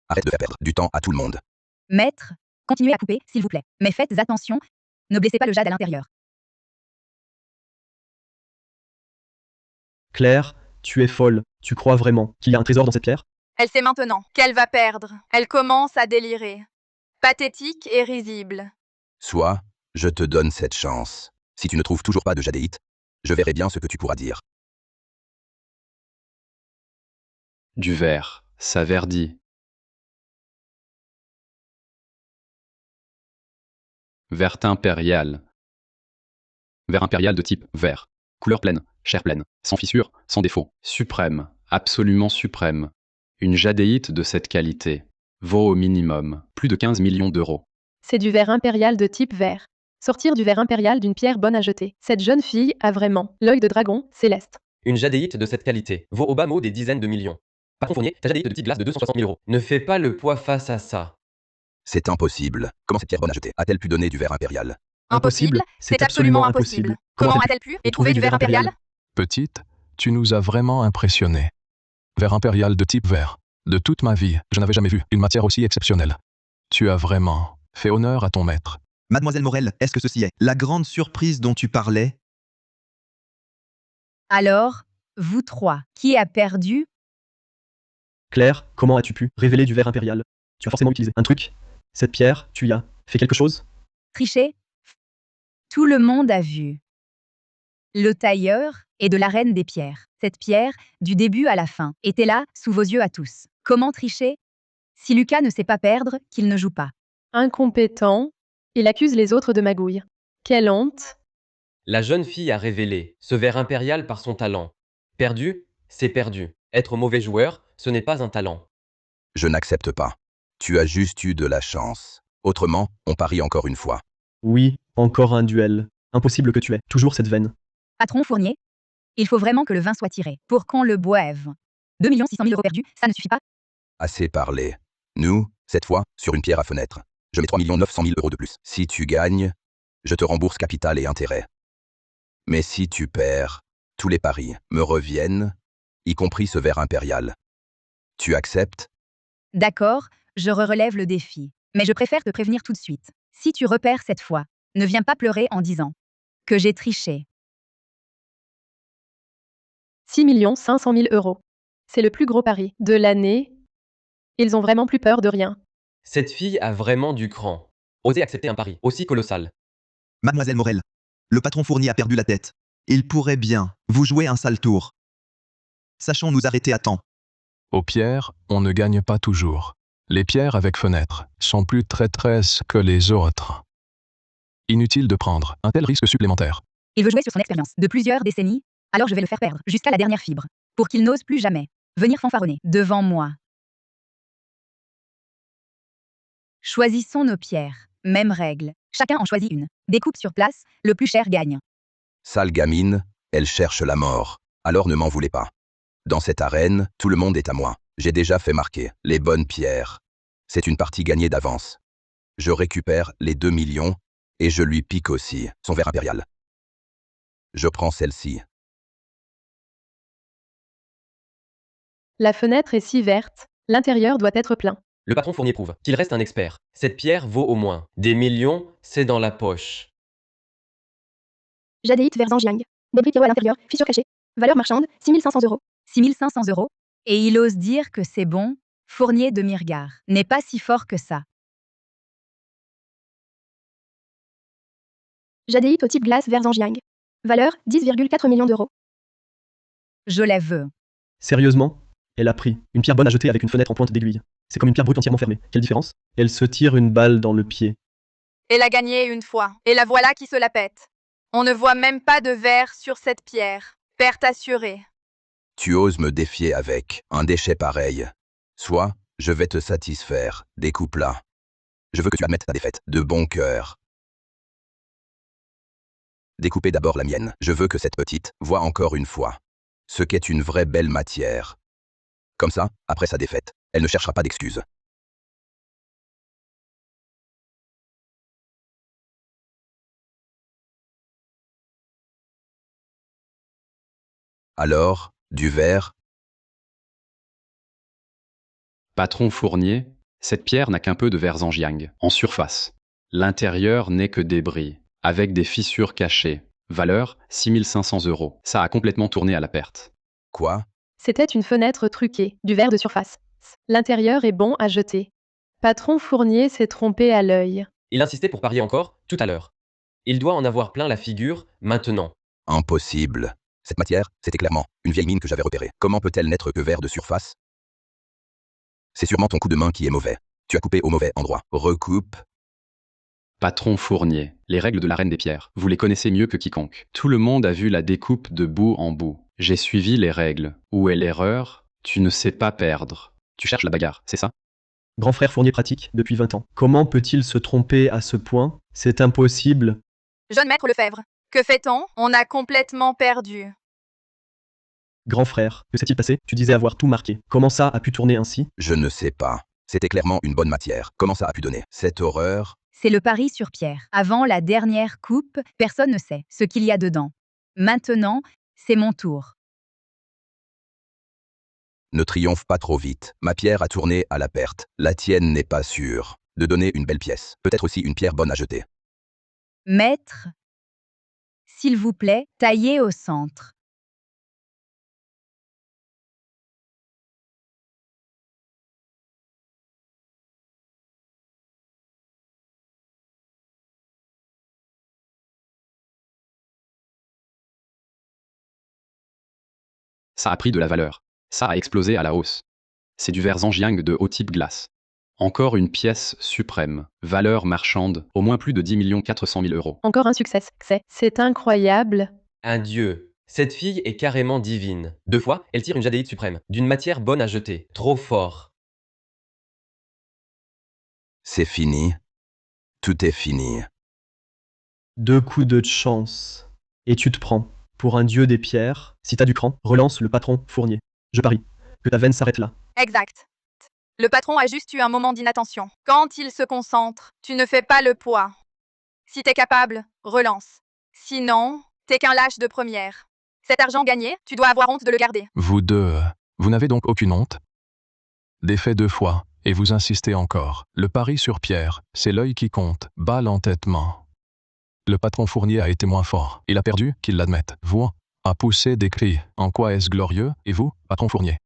Arrête de faire perdre du temps à tout le monde. Maître, continuez à couper, s'il vous plaît. Mais faites attention, ne blessez pas le jade à l'intérieur. Claire, tu es folle. Tu crois vraiment qu'il y a un trésor dans cette pierre? Elle sait maintenant qu'elle va perdre. Elle commence à délirer. Pathétique et risible. Soit, je te donne cette chance. Si tu ne trouves toujours pas de jadéite, je verrai bien ce que tu pourras dire. Du verre. Ça verdit. Vert impérial. Vert impérial de type vert. Couleur pleine, chair pleine, sans fissure, sans défaut. Suprême, absolument suprême. Une jadéite de cette qualité vaut au minimum plus de 15 millions d'euros. C'est du verre impérial de type verre. Sortir du verre impérial d'une pierre bonne à jeter. Cette jeune fille a vraiment l'œil de dragon céleste. Une jadéite de cette qualité vaut au bas mot des dizaines de millions. Patron Fournier, ta jadéite de type glace de 260 000 euros ne fait pas le poids face à ça. C'est impossible. Comment cette pierre bonne à jeter a-t-elle pu donner du verre impérial? Impossible? C'est absolument impossible. Comment a-t-elle pu et trouvé du verre impérial? Petite, tu nous as vraiment impressionnés. Verre impérial de type verre. De toute ma vie, je n'avais jamais vu une matière aussi exceptionnelle. Tu as vraiment fait honneur à ton maître. Mademoiselle Morel, est-ce que ceci est la grande surprise dont tu parlais? Alors, vous trois, qui a perdu? Claire, comment as-tu pu révéler du verre impérial? Tu as forcément utilisé un truc. Cette pierre, tu y as fait quelque chose? Tricher? Tout le monde a vu. Le tailleur est de la reine des pierres. Cette pierre, du début à la fin, était là, sous vos yeux à tous. Comment tricher? Si Lucas ne sait pas perdre, qu'il ne joue pas. Incompétent, il accuse les autres de magouille. Quelle honte! La jeune fille a révélé ce verre impérial par son talent. Perdu, c'est perdu. Être mauvais joueur, ce n'est pas un talent. Je n'accepte pas. Tu as juste eu de la chance. Autrement, on parie encore une fois. Oui, encore un duel. Impossible que tu aies toujours cette veine. Patron Fournier, il faut vraiment que le vin soit tiré, pour qu'on le boive. 2 600 000 euros perdus, ça ne suffit pas? Assez parlé. Nous, cette fois, sur une pierre à fenêtre. Je mets 3 900 000 euros de plus. Si tu gagnes, je te rembourse capital et intérêt. Mais si tu perds, tous les paris me reviennent, y compris ce verre impérial. Tu acceptes? D'accord, je relève le défi. Mais je préfère te prévenir tout de suite. Si tu repères cette fois, ne viens pas pleurer en disant que j'ai triché. 6 500 000 euros. C'est le plus gros pari de l'année. Ils ont vraiment plus peur de rien. Cette fille a vraiment du cran. Oser accepter un pari aussi colossal. Mademoiselle Morel, le patron Fournier a perdu la tête. Il pourrait bien vous jouer un sale tour. Sachons nous arrêter à temps. Aux pierres, on ne gagne pas toujours. Les pierres avec fenêtre sont plus traîtresses que les autres. Inutile de prendre un tel risque supplémentaire. Il veut jouer sur son expérience de plusieurs décennies, alors je vais le faire perdre jusqu'à la dernière fibre, pour qu'il n'ose plus jamais venir fanfaronner devant moi. Choisissons nos pierres. Même règle. Chacun en choisit une. Découpe sur place, le plus cher gagne. Sale gamine, elle cherche la mort. Alors ne m'en voulez pas. Dans cette arène, tout le monde est à moi. J'ai déjà fait marquer les bonnes pierres. C'est une partie gagnée d'avance. Je récupère les 2 millions et je lui pique aussi son verre impérial. Je prends celle-ci. La fenêtre est si verte, l'intérieur doit être plein. Le patron Fournier prouve qu'il reste un expert. Cette pierre vaut au moins des millions, c'est dans la poche. Jadéite vers Zhangjiang. Débris pyro à l'intérieur, fissure cachée. Valeur marchande, 6 500 euros. 6 500 euros. Et il ose dire que c'est bon. Fournier de Mirgard n'est pas si fort que ça. Jadéite au type glace vers Zhangjiang. Valeur, 10,4 millions d'euros. Je la veux. Sérieusement? Elle a pris une pierre bonne à jeter avec une fenêtre en pointe d'aiguille. C'est comme une pierre brute entièrement fermée. Quelle différence? Elle se tire une balle dans le pied. Elle a gagné une fois, et la voilà qui se la pète. On ne voit même pas de verre sur cette pierre. Perte assurée. Tu oses me défier avec un déchet pareil. Soit, je vais te satisfaire, découpe-la. Je veux que tu admettes ta défaite, de bon cœur. Découpez d'abord la mienne. Je veux que cette petite voie encore une fois ce qu'est une vraie belle matière. Comme ça, après sa défaite, elle ne cherchera pas d'excuses. Alors, du verre? Patron Fournier, cette pierre n'a qu'un peu de verre Zhangjiang en surface. L'intérieur n'est que débris, avec des fissures cachées. Valeur 6 500 euros. Ça a complètement tourné à la perte. Quoi? C'était une fenêtre truquée, du verre de surface. L'intérieur est bon à jeter. Patron Fournier s'est trompé à l'œil. Il insistait pour parier encore, tout à l'heure. Il doit en avoir plein la figure, maintenant. Impossible. Cette matière, c'était clairement une vieille mine que j'avais repérée. Comment peut-elle n'être que verre de surface? C'est sûrement ton coup de main qui est mauvais. Tu as coupé au mauvais endroit. Recoupe. Patron Fournier, les règles de la Reine des Pierres, vous les connaissez mieux que quiconque. Tout le monde a vu la découpe de bout en bout. J'ai suivi les règles. Où est l'erreur? Tu ne sais pas perdre. Tu cherches la bagarre, c'est ça? Grand frère Fournier pratique depuis 20 ans. Comment peut-il se tromper à ce point? C'est impossible. Jeune maître Lefebvre. Que fait-on? On a complètement perdu. Grand frère, que s'est-il passé? Tu disais avoir tout marqué. Comment ça a pu tourner ainsi? Je ne sais pas. C'était clairement une bonne matière. Comment ça a pu donner? Cette horreur? C'est le pari sur pierre. Avant la dernière coupe, personne ne sait ce qu'il y a dedans. Maintenant, c'est mon tour. Ne triomphe pas trop vite. Ma pierre a tourné à la perte. La tienne n'est pas sûre de donner une belle pièce. Peut-être aussi une pierre bonne à jeter. Maître, s'il vous plaît, taillez au centre. Ça a pris de la valeur. Ça a explosé à la hausse. C'est du verre Zhangjiang de haut type glace. Encore une pièce suprême. Valeur marchande, au moins plus de 10 400 000 euros. Encore un succès. C'est incroyable. Un dieu. Cette fille est carrément divine. 2 fois, elle tire une jadéite suprême. D'une matière bonne à jeter. Trop fort. C'est fini. Tout est fini. 2 coups de chance. Et tu te prends pour un dieu des pierres. Si t'as du cran, relance le patron Fournier. Je parie que ta veine s'arrête là. Exact. Le patron a juste eu un moment d'inattention. Quand il se concentre, tu ne fais pas le poids. Si t'es capable, relance. Sinon, t'es qu'un lâche de première. Cet argent gagné, tu dois avoir honte de le garder. Vous deux, vous n'avez donc aucune honte? Défait 2 fois, et vous insistez encore. Le pari sur pierre, c'est l'œil qui compte, bas l'entêtement. Le patron Fournier a été moins fort. Il a perdu, qu'il l'admette. Vous, a poussé des cris. En quoi est-ce glorieux? Et vous, patron Fournier?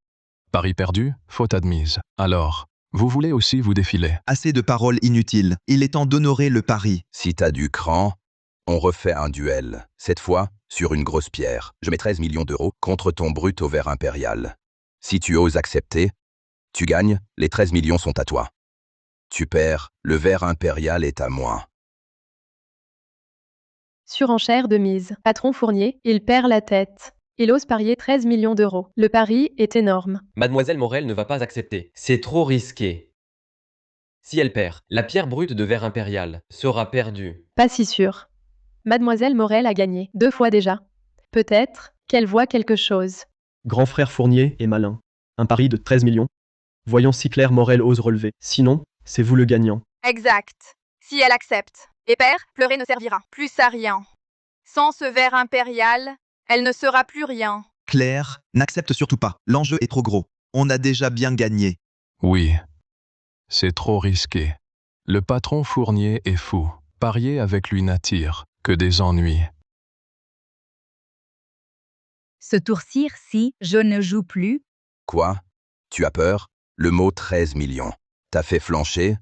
Pari perdu, faute admise. Alors, vous voulez aussi vous défiler? Assez de paroles inutiles. Il est temps d'honorer le pari. Si t'as du cran, on refait un duel. Cette fois, sur une grosse pierre. Je mets 13 millions d'euros contre ton brut au verre impérial. Si tu oses accepter, tu gagnes, les 13 millions sont à toi. Tu perds, le verre impérial est à moi. Surenchère de mise. Patron Fournier, il perd la tête. Il ose parier 13 millions d'euros. Le pari est énorme. Mademoiselle Morel ne va pas accepter. C'est trop risqué. Si elle perd, la pierre brute de verre impérial sera perdue. Pas si sûr. Mademoiselle Morel a gagné 2 fois déjà. Peut-être qu'elle voit quelque chose. Grand frère Fournier est malin. Un pari de 13 millions. Voyons si Claire Morel ose relever. Sinon, c'est vous le gagnant. Exact. Si elle accepte. Et père, pleurer ne servira plus à rien. Sans ce verre impérial, elle ne sera plus rien. Claire, n'accepte surtout pas. L'enjeu est trop gros. On a déjà bien gagné. Oui. C'est trop risqué. Le patron Fournier est fou. Parier avec lui n'attire que des ennuis. Ce tour-ci, je ne joue plus. Quoi? Tu as peur? Le mot 13 millions. T'as fait flancher?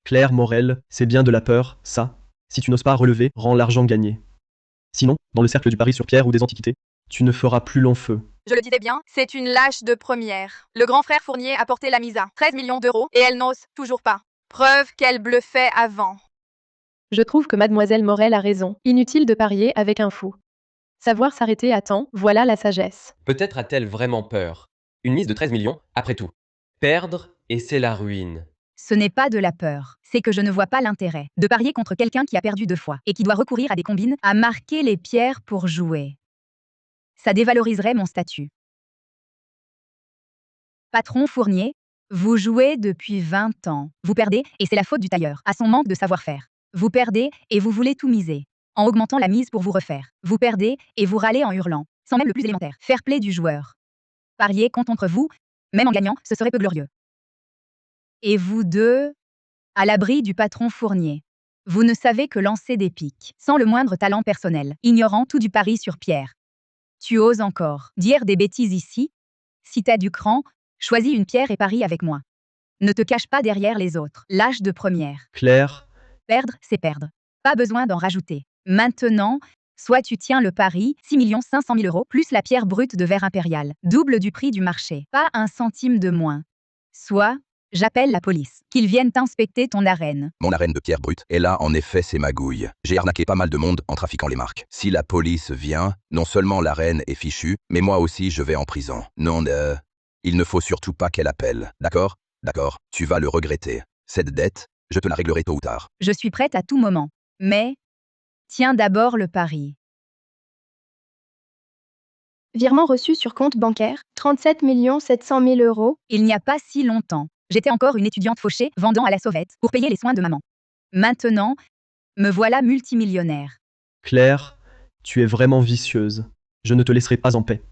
Claire Morel, c'est bien de la peur, ça. Si tu n'oses pas relever, rends l'argent gagné. Sinon, dans le cercle du pari sur pierre ou des antiquités, tu ne feras plus long feu. Je le disais bien, c'est une lâche de première. Le grand frère Fournier a porté la mise à 13 millions d'euros et elle n'ose toujours pas. Preuve qu'elle bluffait avant. Je trouve que Mademoiselle Morel a raison. Inutile de parier avec un fou. Savoir s'arrêter à temps, voilà la sagesse. Peut-être a-t-elle vraiment peur. Une mise de 13 millions, après tout. Perdre, et c'est la ruine. Ce n'est pas de la peur, c'est que je ne vois pas l'intérêt de parier contre quelqu'un qui a perdu 2 fois et qui doit recourir à des combines, à marquer les pierres pour jouer. Ça dévaloriserait mon statut. Patron Fournier, vous jouez depuis 20 ans. Vous perdez, et c'est la faute du tailleur, à son manque de savoir-faire. Vous perdez, et vous voulez tout miser, en augmentant la mise pour vous refaire. Vous perdez, et vous râlez en hurlant, sans même le plus élémentaire. Fair play du joueur. Parier contre vous, même en gagnant, ce serait peu glorieux. Et vous deux, à l'abri du patron Fournier. Vous ne savez que lancer des piques, sans le moindre talent personnel, ignorant tout du pari sur pierre. Tu oses encore dire des bêtises ici? Si t'as du cran, choisis une pierre et parie avec moi. Ne te cache pas derrière les autres. Lâche de première. Claire, Perdre, c'est perdre. Pas besoin d'en rajouter. Maintenant, soit tu tiens le pari, 6 500 000 euros, plus la pierre brute de verre impérial, double du prix du marché, pas un centime de moins. Soit, j'appelle la police, qu'ils viennent inspecter ton arène. Mon arène de pierre brute. Et là, en effet, c'est magouille. J'ai arnaqué pas mal de monde en trafiquant les marques. Si la police vient, non seulement l'arène est fichue, mais moi aussi je vais en prison. Non, il ne faut surtout pas qu'elle appelle, d'accord? D'accord, tu vas le regretter. Cette dette, je te la réglerai tôt ou tard. Je suis prête à tout moment. Mais, tiens d'abord le pari. Virement reçu sur compte bancaire, 37 700 000 euros. Il n'y a pas si longtemps, j'étais encore une étudiante fauchée vendant à la sauvette pour payer les soins de maman. Maintenant, me voilà multimillionnaire. Claire, tu es vraiment vicieuse. Je ne te laisserai pas en paix.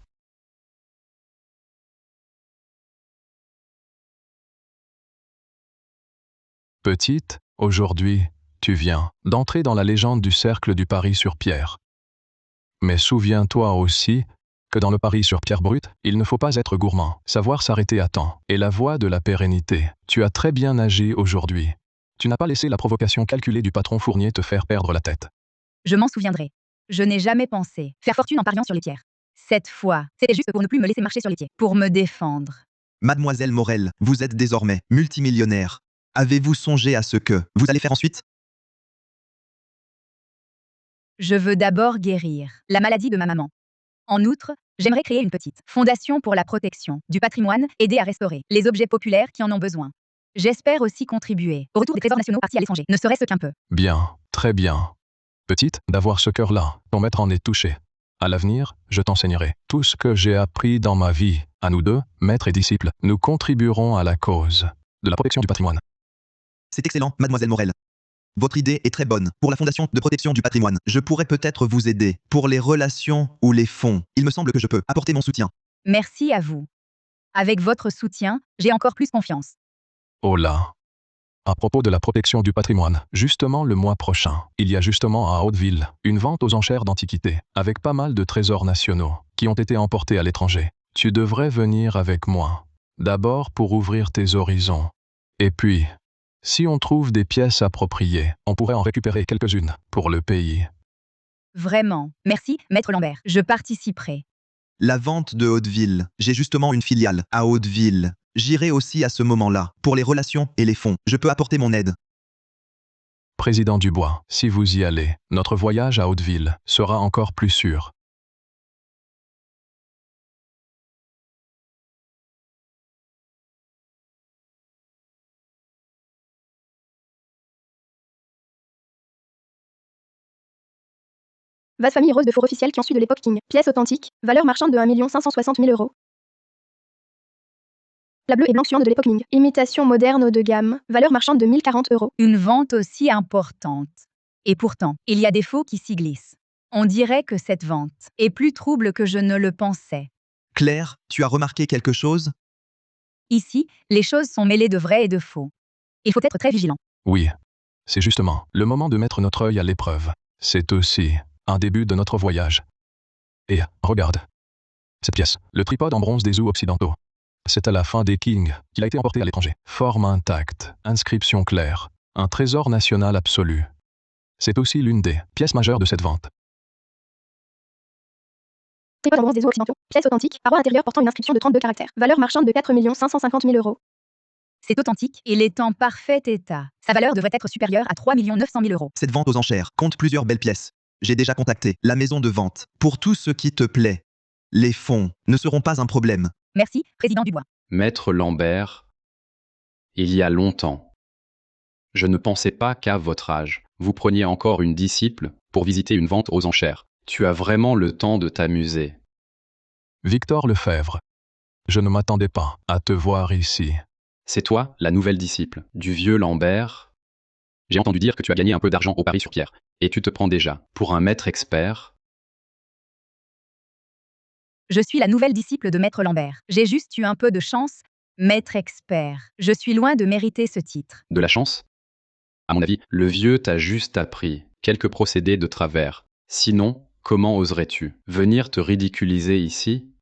Petite, aujourd'hui, tu viens d'entrer dans la légende du cercle du pari sur pierre. Mais souviens-toi aussi que dans le pari sur pierre brute, il ne faut pas être gourmand, savoir s'arrêter à temps, et la voie de la pérennité. Tu as très bien agi aujourd'hui. Tu n'as pas laissé la provocation calculée du patron Fournier te faire perdre la tête. Je m'en souviendrai. Je n'ai jamais pensé faire fortune en pariant sur les pierres. Cette fois, c'était juste pour ne plus me laisser marcher sur les pieds, pour me défendre. Mademoiselle Morel, vous êtes désormais multimillionnaire. Avez-vous songé à ce que vous allez faire ensuite? Je veux d'abord guérir la maladie de ma maman. En outre, j'aimerais créer une petite fondation pour la protection du patrimoine, aider à restaurer les objets populaires qui en ont besoin. J'espère aussi contribuer au retour des trésors nationaux partis à l'étranger, ne serait-ce qu'un peu. Bien, très bien. Petite, d'avoir ce cœur-là, ton maître en est touché. À l'avenir, je t'enseignerai tout ce que j'ai appris dans ma vie. À nous deux, maître et disciple, nous contribuerons à la cause de la protection du patrimoine. C'est excellent, Mademoiselle Morel. Votre idée est très bonne. Pour la Fondation de protection du patrimoine, je pourrais peut-être vous aider. Pour les relations ou les fonds, il me semble que je peux apporter mon soutien. Merci à vous. Avec votre soutien, j'ai encore plus confiance. Oh là! À propos de la protection du patrimoine, justement le mois prochain, il y a justement à Hauteville une vente aux enchères d'antiquités, avec pas mal de trésors nationaux qui ont été emportés à l'étranger. Tu devrais venir avec moi. D'abord pour ouvrir tes horizons. Et puis, si on trouve des pièces appropriées, on pourrait en récupérer quelques-unes pour le pays. Vraiment. Merci, Maître Lambert. Je participerai. La vente de Hauteville. J'ai justement une filiale à Hauteville. J'irai aussi à ce moment-là. Pour les relations et les fonds, je peux apporter mon aide. Président Dubois, si vous y allez, notre voyage à Hauteville sera encore plus sûr. Vase famille rose de four officiel qui en suit de l'époque King. Pièce authentique, valeur marchande de 1 560 000 euros. Plat bleu et blanc suant de l'époque Ming. Imitation moderne haut de gamme, valeur marchande de 1040 euros. Une vente aussi importante. Et pourtant, il y a des faux qui s'y glissent. On dirait que cette vente est plus trouble que je ne le pensais. Claire, tu as remarqué quelque chose? Ici, les choses sont mêlées de vrai et de faux. Il faut être très vigilant. Oui, c'est justement le moment de mettre notre œil à l'épreuve. C'est aussi un début de notre voyage. Et regarde, cette pièce, le tripode en bronze des Zhou occidentaux. C'est à la fin des Qing qu'il a été emporté à l'étranger. Forme intacte, inscription claire, un trésor national absolu. C'est aussi l'une des pièces majeures de cette vente. Tripode en bronze des Zhou occidentaux. Pièce authentique, paroi intérieure portant une inscription de 32 caractères. Valeur marchande de 4 550 000 euros. C'est authentique, il est en parfait état. Sa valeur devrait être supérieure à 3 900 000 euros. Cette vente aux enchères compte plusieurs belles pièces. J'ai déjà contacté la maison de vente. Pour tout ce qui te plaît, les fonds ne seront pas un problème. Merci, Président Dubois. Maître Lambert, il y a longtemps, je ne pensais pas qu'à votre âge, vous preniez encore une disciple pour visiter une vente aux enchères. Tu as vraiment le temps de t'amuser. Victor Lefebvre, je ne m'attendais pas à te voir ici. C'est toi, la nouvelle disciple du vieux Lambert? J'ai entendu dire que tu as gagné un peu d'argent au pari sur pierre, et tu te prends déjà pour un maître expert? Je suis la nouvelle disciple de Maître Lambert. J'ai juste eu un peu de chance, Maître expert. Je suis loin de mériter ce titre. De la chance? À mon avis, le vieux t'a juste appris quelques procédés de travers. Sinon, comment oserais-tu venir te ridiculiser ici?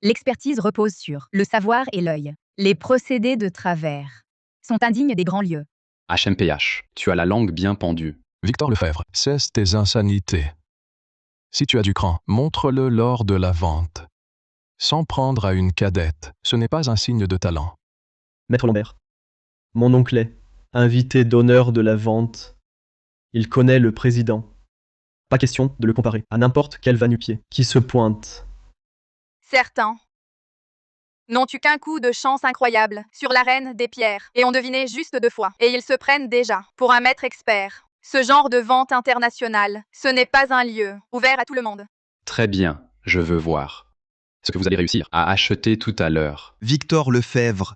L'expertise repose sur le savoir et l'œil. Les procédés de travers sont indignes des grands lieux. HMPH, tu as la langue bien pendue. Victor Lefebvre, cesse tes insanités. Si tu as du cran, montre-le lors de la vente. S'en prendre à une cadette, ce n'est pas un signe de talent. Maître Lambert. Mon oncle est invité d'honneur de la vente. Il connaît le président. Pas question de le comparer à n'importe quel va-nu-pied qui se pointe. Certain. N'ont-tu qu'un coup de chance incroyable sur la reine des pierres et ont deviné juste 2 fois. Et ils se prennent déjà pour un maître expert. Ce genre de vente internationale, ce n'est pas un lieu ouvert à tout le monde. Très bien, je veux voir ce que vous allez réussir à acheter tout à l'heure. Victor Lefebvre.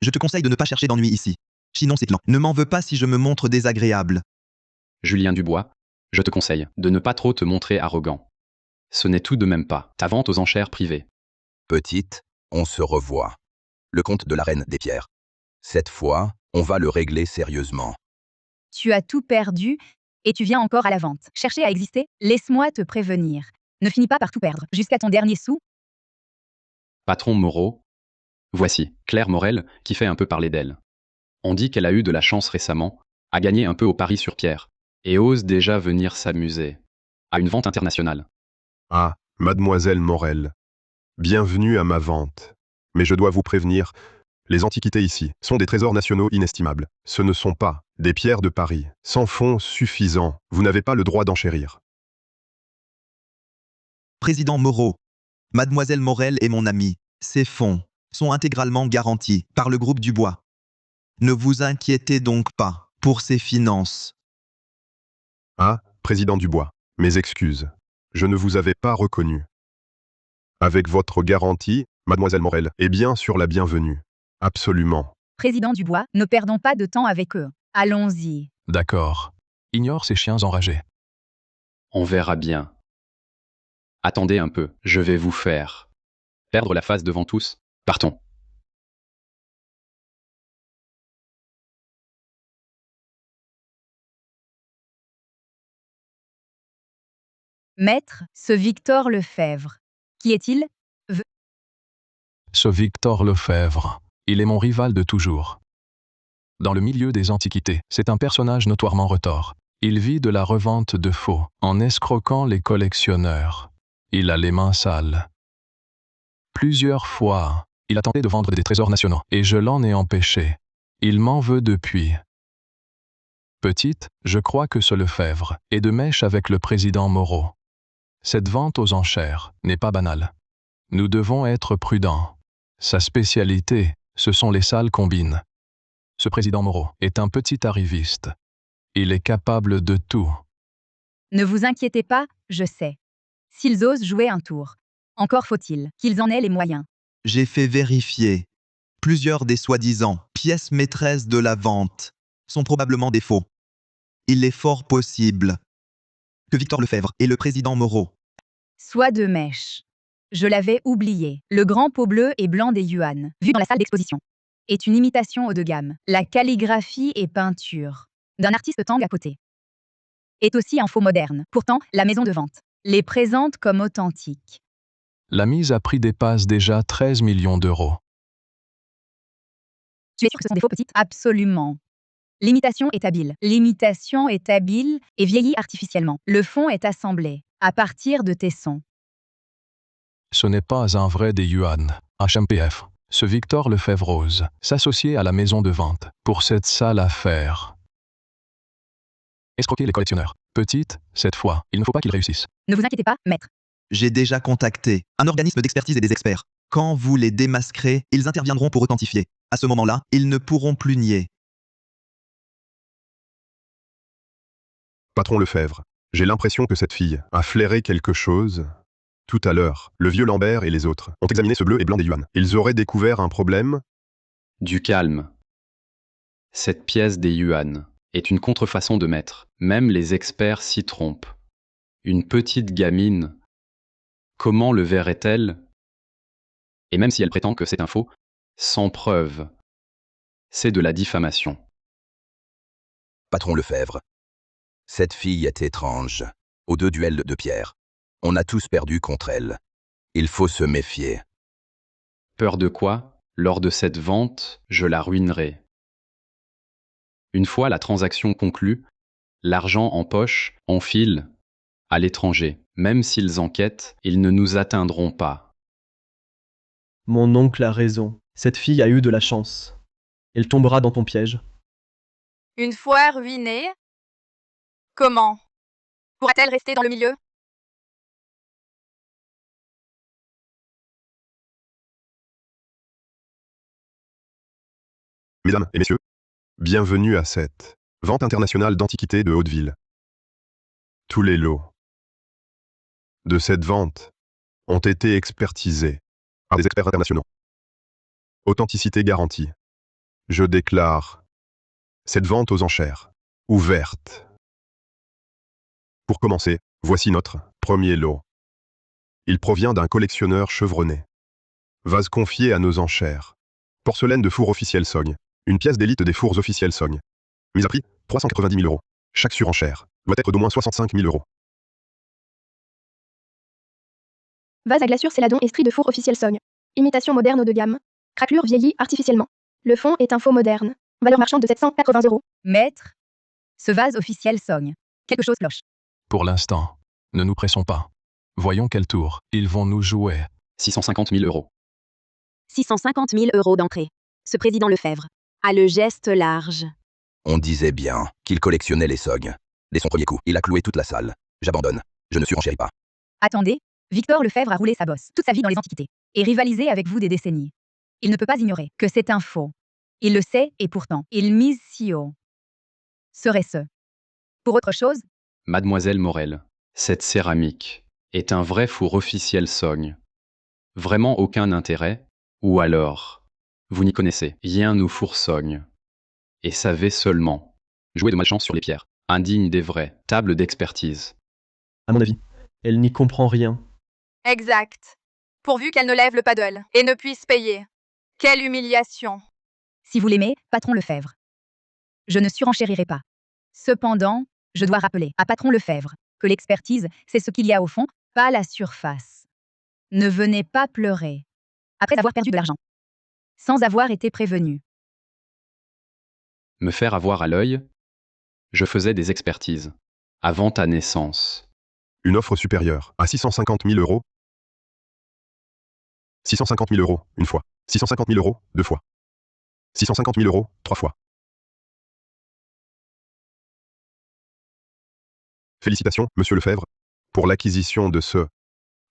Je te conseille de ne pas chercher d'ennui ici. Sinon c'est lent. Ne m'en veux pas si je me montre désagréable. Julien Dubois, je te conseille de ne pas trop te montrer arrogant. Ce n'est tout de même pas ta vente aux enchères privées. Petite, on se revoit. Le compte de la reine des pierres. Cette fois, on va le régler sérieusement. Tu as tout perdu et tu viens encore à la vente. Chercher à exister? Laisse-moi te prévenir. Ne finis pas par tout perdre, jusqu'à ton dernier sou. Patron Moreau, voici Claire Morel qui fait un peu parler d'elle. On dit qu'elle a eu de la chance récemment, a gagné un peu au pari sur pierre, et ose déjà venir s'amuser à une vente internationale. Ah, mademoiselle Morel. Bienvenue à ma vente. Mais je dois vous prévenir, les antiquités ici sont des trésors nationaux inestimables. Ce ne sont pas des pierres de Paris. Sans fonds suffisants, vous n'avez pas le droit d'enchérir. Président Moreau. Mademoiselle Morel est mon amie. Ces fonds sont intégralement garantis par le groupe Dubois. Ne vous inquiétez donc pas pour ses finances. Ah, président Dubois, mes excuses. Je ne vous avais pas reconnu. Avec votre garantie, mademoiselle Morel est bien sûr la bienvenue. Absolument. Président Dubois, ne perdons pas de temps avec eux. Allons-y. D'accord. Ignore ces chiens enragés. On verra bien. Attendez un peu, je vais vous faire perdre la face devant tous. Partons. Maître, ce Victor Lefebvre. Qui est-il? Ce Victor Lefebvre, il est mon rival de toujours. Dans le milieu des antiquités, c'est un personnage notoirement retors. Il vit de la revente de faux, en escroquant les collectionneurs. Il a les mains sales. Plusieurs fois, il a tenté de vendre des trésors nationaux, et je l'en ai empêché. Il m'en veut depuis. Petite, je crois que ce Lefebvre est de mèche avec le président Moreau. Cette vente aux enchères n'est pas banale. Nous devons être prudents. Sa spécialité, ce sont les sales combines. Ce président Moreau est un petit arriviste. Il est capable de tout. Ne vous inquiétez pas, je sais. S'ils osent jouer un tour, encore faut-il qu'ils en aient les moyens. J'ai fait vérifier. Plusieurs des soi-disant pièces maîtresses de la vente sont probablement des faux. Il est fort possible que Victor Lefebvre et le président Moreau. Soit de mèche. Je l'avais oublié. Le grand pot bleu et blanc des yuan, vu dans la salle d'exposition, est une imitation haut de gamme. La calligraphie et peinture d'un artiste Tang à côté est aussi un faux moderne. Pourtant, la maison de vente les présente comme authentiques. La mise à prix dépasse déjà 13 millions d'euros. Tu es sûr que ce sont des faux petites? Absolument. L'imitation est habile. L'imitation est habile et vieillit artificiellement. Le fond est assemblé à partir de tessons. Ce n'est pas un vrai des yuan. HMPF. Ce Victor Lefebvre ose s'associer à la maison de vente pour cette sale affaire. Escroquer les collectionneurs. Petite, cette fois, il ne faut pas qu'il réussisse. Ne vous inquiétez pas, maître. J'ai déjà contacté un organisme d'expertise et des experts. Quand vous les démasquerez, ils interviendront pour authentifier. À ce moment-là, ils ne pourront plus nier. Patron Lefebvre, j'ai l'impression que cette fille a flairé quelque chose. Tout à l'heure, le vieux Lambert et les autres ont examiné ce bleu et blanc des yuan. Ils auraient découvert un problème. Du calme. Cette pièce des yuan est une contrefaçon de maître. Même les experts s'y trompent. Une petite gamine. Comment le verrait-elle? Et même si elle prétend que c'est un faux, sans preuve, c'est de la diffamation. Patron Lefebvre. Cette fille est étrange. Aux 2 duels de pierre. On a tous perdu contre elle. Il faut se méfier. Peur de quoi? Lors de cette vente, je la ruinerai. Une fois la transaction conclue, l'argent en poche, on file à l'étranger. Même s'ils enquêtent, ils ne nous atteindront pas. Mon oncle a raison. Cette fille a eu de la chance. Elle tombera dans ton piège. Une fois ruinée, comment pourra-t-elle rester dans le milieu? Mesdames et messieurs, bienvenue à cette vente internationale d'antiquités de Hauteville. Tous les lots de cette vente ont été expertisés par des experts internationaux. Authenticité garantie. Je déclare cette vente aux enchères ouverte. Pour commencer, voici notre premier lot. Il provient d'un collectionneur chevronné. Vase confié à nos enchères. Porcelaine de four officiel Sogne. Une pièce d'élite des fours officiels Sogne. Mise à prix, 390 000 euros. Chaque surenchère doit être d'au moins 65 000 euros. Vase à glaçure Céladon Esprit de four officiel Sogne. Imitation moderne haut de gamme. Craquelure vieillie artificiellement. Le fond est un faux moderne. Valeur marchande de 780 euros. Maître, ce vase officiel Sogne. Quelque chose cloche. Pour l'instant, ne nous pressons pas. Voyons quel tour ils vont nous jouer. 650 000 euros. 650 000 euros d'entrée. Ce président Lefebvre a le geste large. On disait bien qu'il collectionnait les sognes. Dès son premier coup, il a cloué toute la salle. J'abandonne. Je ne surenchéris pas. Attendez, Victor Lefebvre a roulé sa bosse toute sa vie dans les antiquités et rivalisé avec vous des décennies. Il ne peut pas ignorer que c'est un faux. Il le sait et pourtant, il mise si haut. Serait-ce pour autre chose? Mademoiselle Morel, cette céramique est un vrai four officiel Sogne. Vraiment aucun intérêt? Ou alors, vous n'y connaissez rien au four Sogne. Et savez seulement jouer de malchance sur les pierres, indigne des vraies tables d'expertise. À mon avis, elle n'y comprend rien. Exact. Pourvu qu'elle ne lève le paddle et ne puisse payer. Quelle humiliation. Si vous l'aimez, patron Lefebvre. Je ne surenchérirai pas. Cependant, je dois rappeler à patron Lefebvre que l'expertise, c'est ce qu'il y a au fond, pas la surface. Ne venez pas pleurer. Après avoir perdu de l'argent. Sans avoir été prévenu. Me faire avoir à l'œil? Je faisais des expertises. Avant ta naissance. Une offre supérieure à 650 000 euros. 650 000 euros, une fois. 650 000 euros, deux fois. 650 000 euros, trois fois. Félicitations, monsieur Lefebvre, pour l'acquisition de ce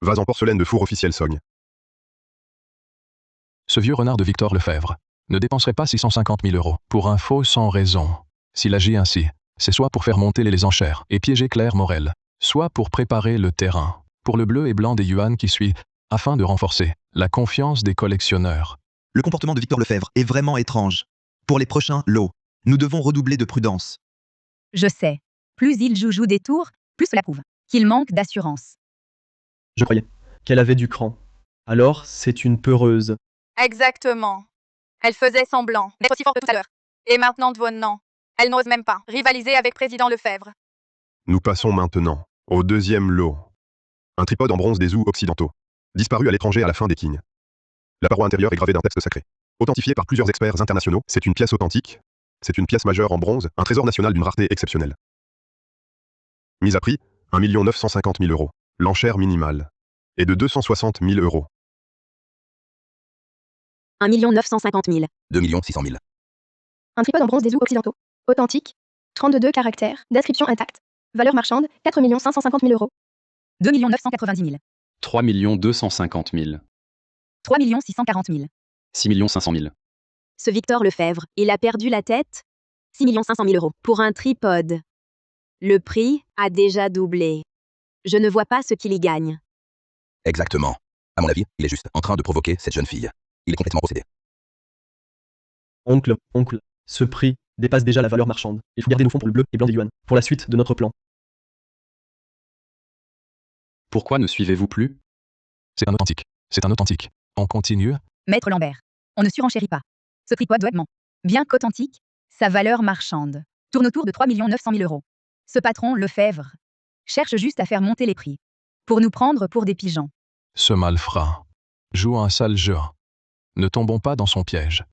vase en porcelaine de four officiel Sogne. Ce vieux renard de Victor Lefebvre ne dépenserait pas 650 000 euros pour un faux sans raison. S'il agit ainsi, c'est soit pour faire monter les enchères et piéger Claire Morel, soit pour préparer le terrain pour le bleu et blanc des yuan qui suit, afin de renforcer la confiance des collectionneurs. Le comportement de Victor Lefebvre est vraiment étrange. Pour les prochains lots, nous devons redoubler de prudence. Je sais. Plus il joue des tours, plus cela prouve qu'il manque d'assurance. Je croyais qu'elle avait du cran. Alors, c'est une peureuse. Exactement. Elle faisait semblant d'être aussi forte tout à l'heure. Et maintenant devenant, elle n'ose même pas rivaliser avec président Lefebvre. Nous passons maintenant au deuxième lot. Un tripode en bronze des zoos occidentaux. Disparu à l'étranger à la fin des Qing. La paroi intérieure est gravée d'un texte sacré. Authentifié par plusieurs experts internationaux, c'est une pièce authentique. C'est une pièce majeure en bronze, un trésor national d'une rareté exceptionnelle. Mise à prix, 1 950 000 euros. L'enchère minimale est de 260 000 euros. 1 950 000. 2 600 000. Un tripode en bronze des zoos occidentaux. Authentique. 32 caractères. Description intacte. Valeur marchande, 4 550 000 euros. 2 990 000. 3 250 000. 3 640 000. 6 500 000. Ce Victor Lefebvre, il a perdu la tête? 6 500 000 euros pour un tripode. Le prix a déjà doublé. Je ne vois pas ce qu'il y gagne. Exactement. À mon avis, il est juste en train de provoquer cette jeune fille. Il est complètement possédé. Oncle, ce prix dépasse déjà la valeur marchande. Il faut garder nos fonds pour le bleu et blanc des yuan, pour la suite de notre plan. Pourquoi ne suivez-vous plus? C'est un authentique. C'est un authentique. On continue? Maître Lambert, on ne surenchérit pas. Ce tripode doit être bien qu'authentique, sa valeur marchande tourne autour de 3 900 000 euros. Ce patron Lefebvre cherche juste à faire monter les prix pour nous prendre pour des pigeons. Ce malfrat joue un sale jeu. Ne tombons pas dans son piège.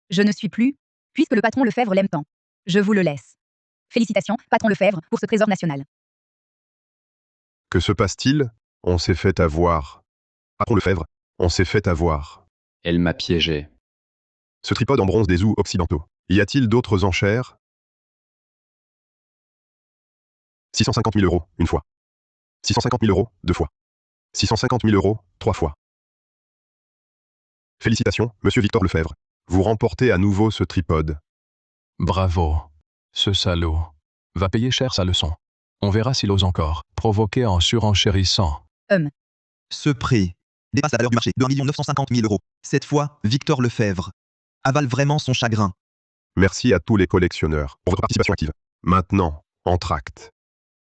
Je ne suis plus, puisque le patron Lefebvre l'aime tant. Je vous le laisse. Félicitations, patron Lefebvre, pour ce trésor national. Que se passe-t-il? On s'est fait avoir. Patron Lefebvre, on s'est fait avoir. Elle m'a piégé. Ce tripode en bronze des zoos occidentaux. Y a-t-il d'autres enchères? 650 000 euros, une fois. 650 000 euros, deux fois. 650 000 euros, trois fois. Félicitations, monsieur Victor Lefebvre, Vous remportez à nouveau ce tripode. Bravo. Ce salaud va payer cher sa leçon. On verra s'il ose encore provoquer en surenchérissant. Ce prix dépasse la valeur du marché de 1 950 000 euros. Cette fois, Victor Lefebvre avale vraiment son chagrin. Merci à tous les collectionneurs pour votre participation active. Maintenant, entr'acte.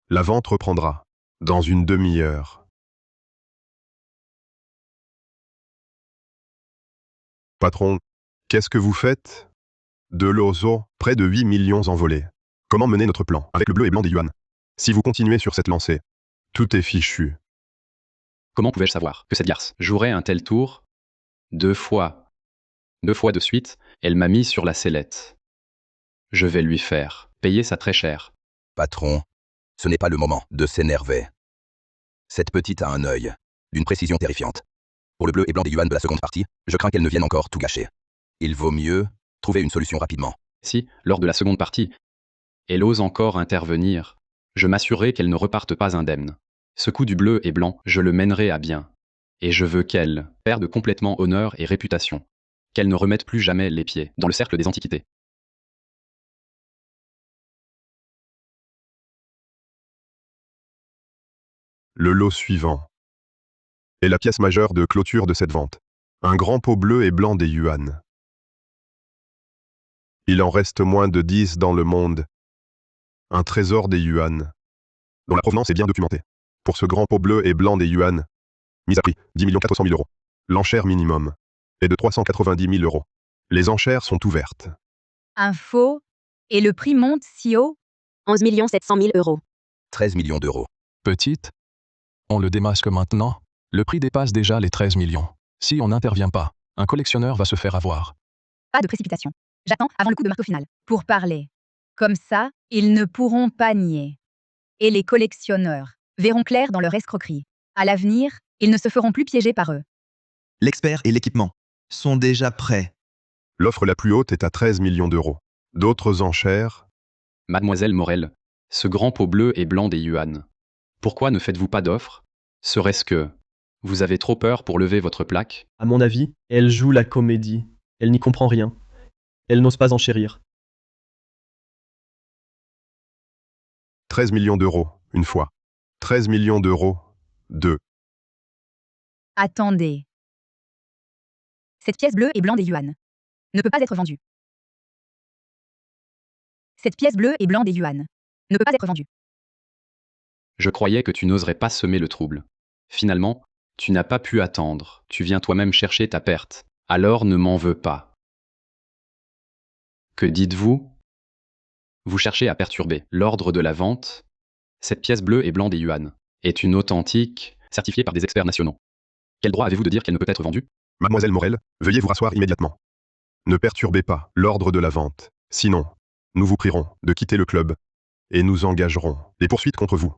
La vente reprendra dans une demi-heure. Patron, qu'est-ce que vous faites? De l'ozo, près de 8 millions envolés. Comment mener notre plan avec le bleu et blanc des yuan? Si vous continuez sur cette lancée, tout est fichu. Comment pouvais-je savoir que cette garce jouerait un tel tour? 2 fois. 2 fois de suite, elle m'a mis sur la sellette. Je vais lui faire payer ça très cher. Patron, ce n'est pas le moment de s'énerver. Cette petite a un œil d'une précision terrifiante. Pour le bleu et blanc des yuan de la seconde partie, je crains qu'elle ne vienne encore tout gâcher. Il vaut mieux trouver une solution rapidement. Si, lors de la seconde partie, elle ose encore intervenir, je m'assurerai qu'elle ne reparte pas indemne. Ce coup du bleu et blanc, je le mènerai à bien. Et je veux qu'elle perde complètement honneur et réputation. Qu'elle ne remette plus jamais les pieds dans le cercle des antiquités. Le lot suivant est la pièce majeure de clôture de cette vente. Un grand pot bleu et blanc des yuan. Il en reste moins de 10 dans le monde. Un trésor des yuan, dont la provenance est bien documentée. Pour ce grand pot bleu et blanc des yuan, mise à prix 10 400 000 euros. L'enchère minimum est de 390 000 euros. Les enchères sont ouvertes. Info. Et le prix monte si haut? 11 700 000 euros. 13 millions d'euros. Petite, on le démasque maintenant. Le prix dépasse déjà les 13 millions. Si on n'intervient pas, un collectionneur va se faire avoir. Pas de précipitation. J'attends avant le coup de marteau final. Pour parler. Comme ça, ils ne pourront pas nier. Et les collectionneurs verront clair dans leur escroquerie. À l'avenir, ils ne se feront plus piéger par eux. L'expert et l'équipement sont déjà prêts. L'offre la plus haute est à 13 millions d'euros. D'autres enchères? Mademoiselle Morel, ce grand pot bleu et blanc des yuan. Pourquoi ne faites-vous pas d'offre? Serait-ce que vous avez trop peur pour lever votre plaque? À mon avis, elle joue la comédie. Elle n'y comprend rien. Elle n'ose pas enchérir. 13 millions d'euros, une fois. 13 millions d'euros, deux. Attendez. Cette pièce bleue et blanc des yuan ne peut pas être vendue. Cette pièce bleue et blanc des yuan ne peut pas être vendue. Je croyais que tu n'oserais pas semer le trouble. Finalement, tu n'as pas pu attendre. Tu viens toi-même chercher ta perte. Alors ne m'en veux pas. Que dites-vous? Vous cherchez à perturber l'ordre de la vente? Cette pièce bleue et blanc des yuan est une authentique, certifiée par des experts nationaux. Quel droit avez-vous de dire qu'elle ne peut être vendue? Mademoiselle Morel, veuillez vous rasseoir immédiatement. Ne perturbez pas l'ordre de la vente. Sinon, nous vous prierons de quitter le club et nous engagerons des poursuites contre vous.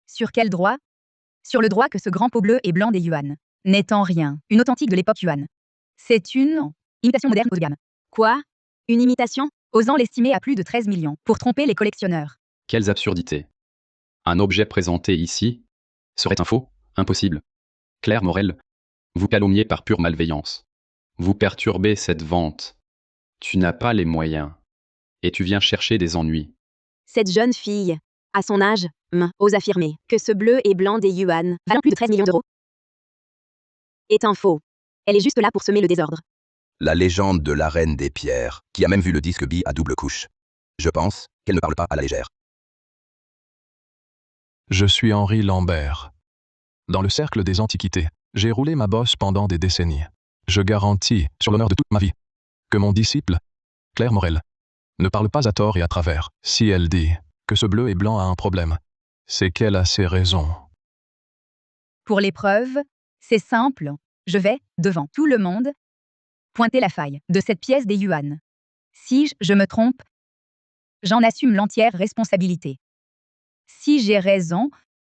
Sur quel droit? Sur le droit que ce grand pot bleu et blanc des yuan n'est en rien une authentique de l'époque yuan. C'est une imitation moderne haut de gamme. Quoi? Une imitation? Osant l'estimer à plus de 13 millions pour tromper les collectionneurs. Quelles absurdités. Un objet présenté ici serait un faux? Impossible. Claire Morel, vous calomniez par pure malveillance. Vous perturbez cette vente. Tu n'as pas les moyens. Et tu viens chercher des ennuis. Cette jeune fille, à son âge, ose affirmer que ce bleu et blanc des yuan, valant plus de 13 millions d'euros, est un faux. Elle est juste là pour semer le désordre. La légende de la reine des pierres, qui a même vu le disque bi à double couche. Je pense qu'elle ne parle pas à la légère. Je suis Henri Lambert. Dans le cercle des antiquités, j'ai roulé ma bosse pendant des décennies. Je garantis, sur l'honneur de toute ma vie, que mon disciple, Claire Morel, ne parle pas à tort et à travers. Si elle dit que ce bleu et blanc a un problème, c'est qu'elle a ses raisons. Pour l'épreuve, c'est simple. Je vais, devant tout le monde, pointer la faille de cette pièce des yuan. Si je me trompe, j'en assume l'entière responsabilité. Si j'ai raison,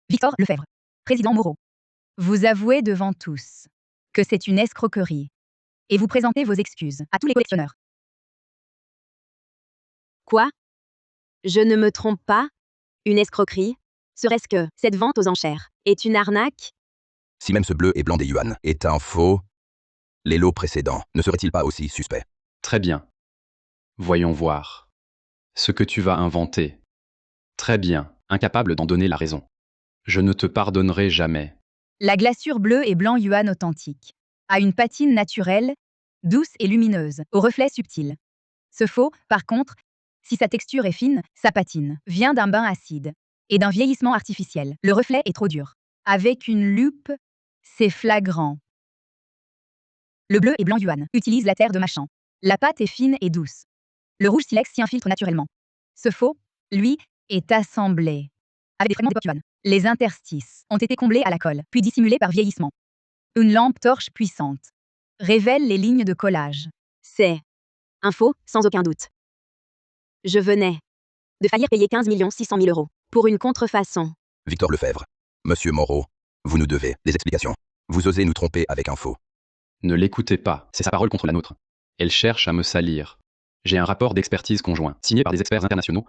Victor Lefebvre, président Moreau, vous avouez devant tous que c'est une escroquerie et vous présentez vos excuses à tous les collectionneurs. Quoi? Je ne me trompe pas? Une escroquerie? Serait-ce que cette vente aux enchères est une arnaque? Si même ce bleu et blanc des yuan est un faux, les lots précédents ne seraient-ils pas aussi suspects? Très bien. Voyons voir. Ce que tu vas inventer. Très bien, incapable d'en donner la raison. Je ne te pardonnerai jamais. La glaçure bleu et blanc Yuan authentique a une patine naturelle, douce et lumineuse, au reflet subtil. Ce faux, par contre, si sa texture est fine, sa patine vient d'un bain acide et d'un vieillissement artificiel. Le reflet est trop dur. Avec une loupe, c'est flagrant. Le bleu et blanc Yuan utilise la terre de Machan. La pâte est fine et douce. Le rouge silex s'y infiltre naturellement. Ce faux, lui, est assemblé avec des fragments d'époque Yuan. Les interstices ont été comblés à la colle, puis dissimulés par vieillissement. Une lampe torche puissante révèle les lignes de collage. C'est un faux, sans aucun doute. Je venais de faillir payer 15 600 000 euros pour une contrefaçon. Victor Lefebvre. Monsieur Moreau, vous nous devez des explications. Vous osez nous tromper avec un faux. Ne l'écoutez pas, c'est sa parole contre la nôtre. Elle cherche à me salir. J'ai un rapport d'expertise conjoint, signé par des experts internationaux,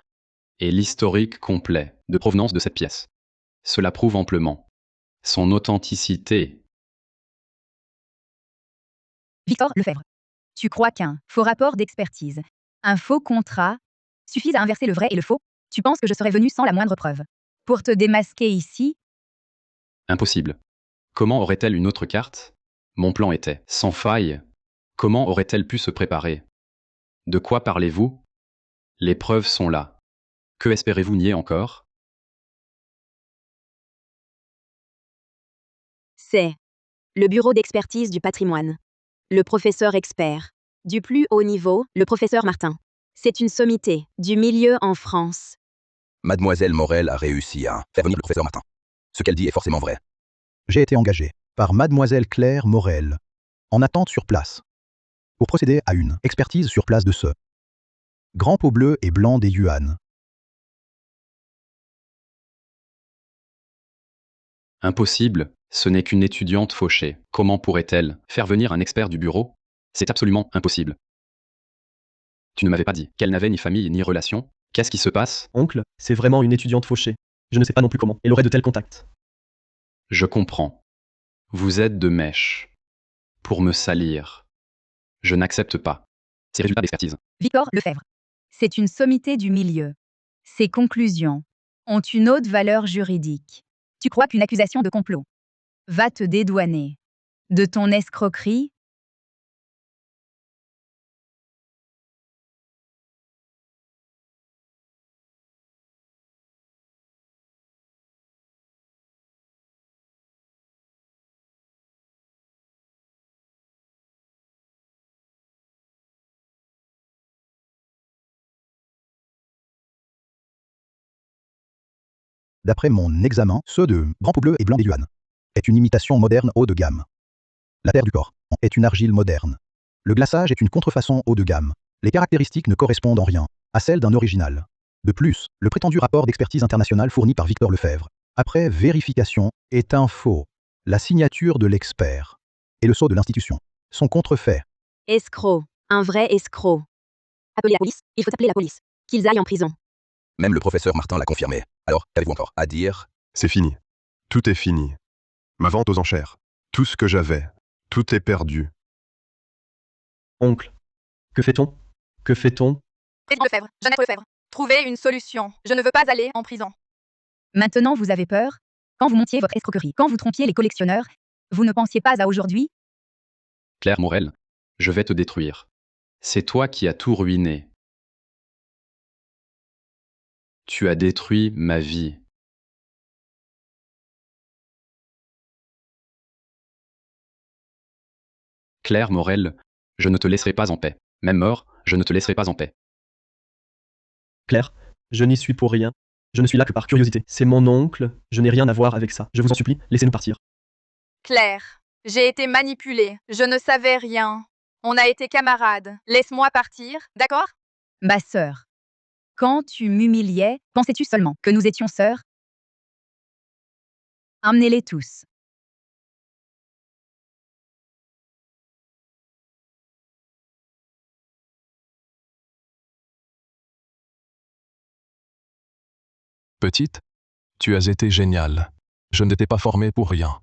et l'historique complet de provenance de cette pièce. Cela prouve amplement son authenticité. Victor Lefebvre. Tu crois qu'un faux rapport d'expertise, un faux contrat, suffisent à inverser le vrai et le faux? Tu penses que je serais venu sans la moindre preuve pour te démasquer ici? Impossible. Comment aurait-elle une autre carte? Mon plan était sans faille. Comment aurait-elle pu se préparer? De quoi parlez-vous? Les preuves sont là. Que espérez-vous nier encore? C'est le bureau d'expertise du patrimoine. Le professeur expert. Du plus haut niveau, le professeur Martin. C'est une sommité du milieu en France. Mademoiselle Morel a réussi à faire venir le professeur Martin. Ce qu'elle dit est forcément vrai. J'ai été engagé par Mademoiselle Claire Morel, en attente sur place, pour procéder à une expertise sur place de ce grand pot bleu et blanc des Yuan. Impossible, ce n'est qu'une étudiante fauchée. Comment pourrait-elle faire venir un expert du bureau? C'est absolument impossible. Tu ne m'avais pas dit qu'elle n'avait ni famille ni relation. Qu'est-ce qui se passe? Oncle, c'est vraiment une étudiante fauchée. Je ne sais pas non plus comment elle aurait de tels contacts. Je comprends. Vous êtes de mèche. Pour me salir. Je n'accepte pas ces résultats d'expertise. Victor Lefebvre. C'est une sommité du milieu. Ces conclusions ont une haute valeur juridique. Tu crois qu'une accusation de complot va te dédouaner de ton escroquerie? D'après mon examen, ce de grand pot bleu et blanc des Yuan est une imitation moderne haut de gamme. La terre du corps est une argile moderne. Le glaçage est une contrefaçon haut de gamme. Les caractéristiques ne correspondent en rien à celles d'un original. De plus, le prétendu rapport d'expertise internationale fourni par Victor Lefebvre, après vérification, est un faux. La signature de l'expert et le sceau de l'institution sont contrefaits. Escroc. Un vrai escroc. Appelez la police. Il faut appeler la police. Qu'ils aillent en prison. Même le professeur Martin l'a confirmé. Alors, qu'avez-vous encore à dire? C'est fini. Tout est fini. Ma vente aux enchères. Tout ce que j'avais. Tout est Oncle, que fait-on? Que fait-on? Président Lefebvre, Jeannette Lefebvre. Trouvez une solution. Je ne veux pas aller en prison. Maintenant vous avez peur? Quand vous montiez votre escroquerie, quand vous trompiez les collectionneurs, vous ne pensiez pas à aujourd'hui? Claire Morel, je vais te détruire. C'est toi qui as tout ruiné. Tu as détruit ma vie. Claire Morel, je ne te laisserai pas en paix. Même mort, je ne te laisserai pas en paix. Claire, je n'y suis pour rien. Je ne suis là que par curiosité. C'est mon oncle, je n'ai rien à voir avec ça. Je vous en supplie, laissez-nous partir. Claire, j'ai été manipulée. Je ne savais rien. On a été camarades. Laisse-moi partir, d'accord? Ma sœur. Quand tu m'humiliais, pensais-tu seulement que nous étions sœurs? Emmenez-les tous. Petite, tu as été géniale. Je ne t'ai pas formée pour rien.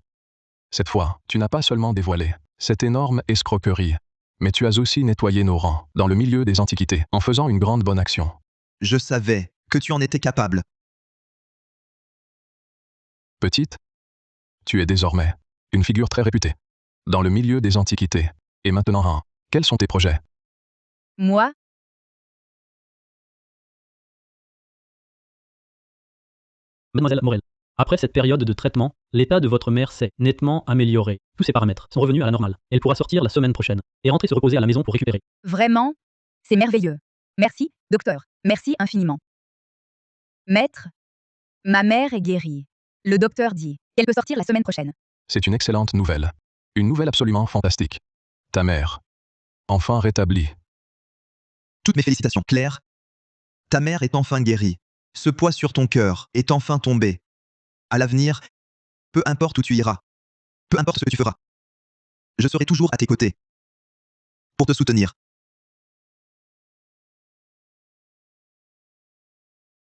Cette fois, tu n'as pas seulement dévoilé cette énorme escroquerie, Mais tu as aussi nettoyé nos rangs, dans le milieu des antiquités, en faisant une grande bonne action. Je savais que tu en étais capable. Petite, tu es désormais une figure très réputée dans le milieu des antiquités. Et maintenant, quels sont tes projets? Moi, Mademoiselle Morel, après cette période de traitement, l'état de votre mère s'est nettement amélioré. Tous ses paramètres sont revenus à la normale. Elle pourra sortir la semaine prochaine et rentrer se reposer à la maison pour récupérer. vraiment, c'est merveilleux. Merci, docteur. Merci infiniment. Maître, ma mère est guérie. Le docteur dit qu'elle peut sortir la semaine prochaine. C'est une excellente nouvelle. Une nouvelle absolument fantastique. Ta mère, enfin rétablie. Toutes mes félicitations, Claire. Ta mère est enfin guérie. Ce poids sur ton cœur est enfin tombé. À l'avenir, peu importe où tu iras, peu importe ce que tu feras, je serai toujours à tes côtés pour te soutenir.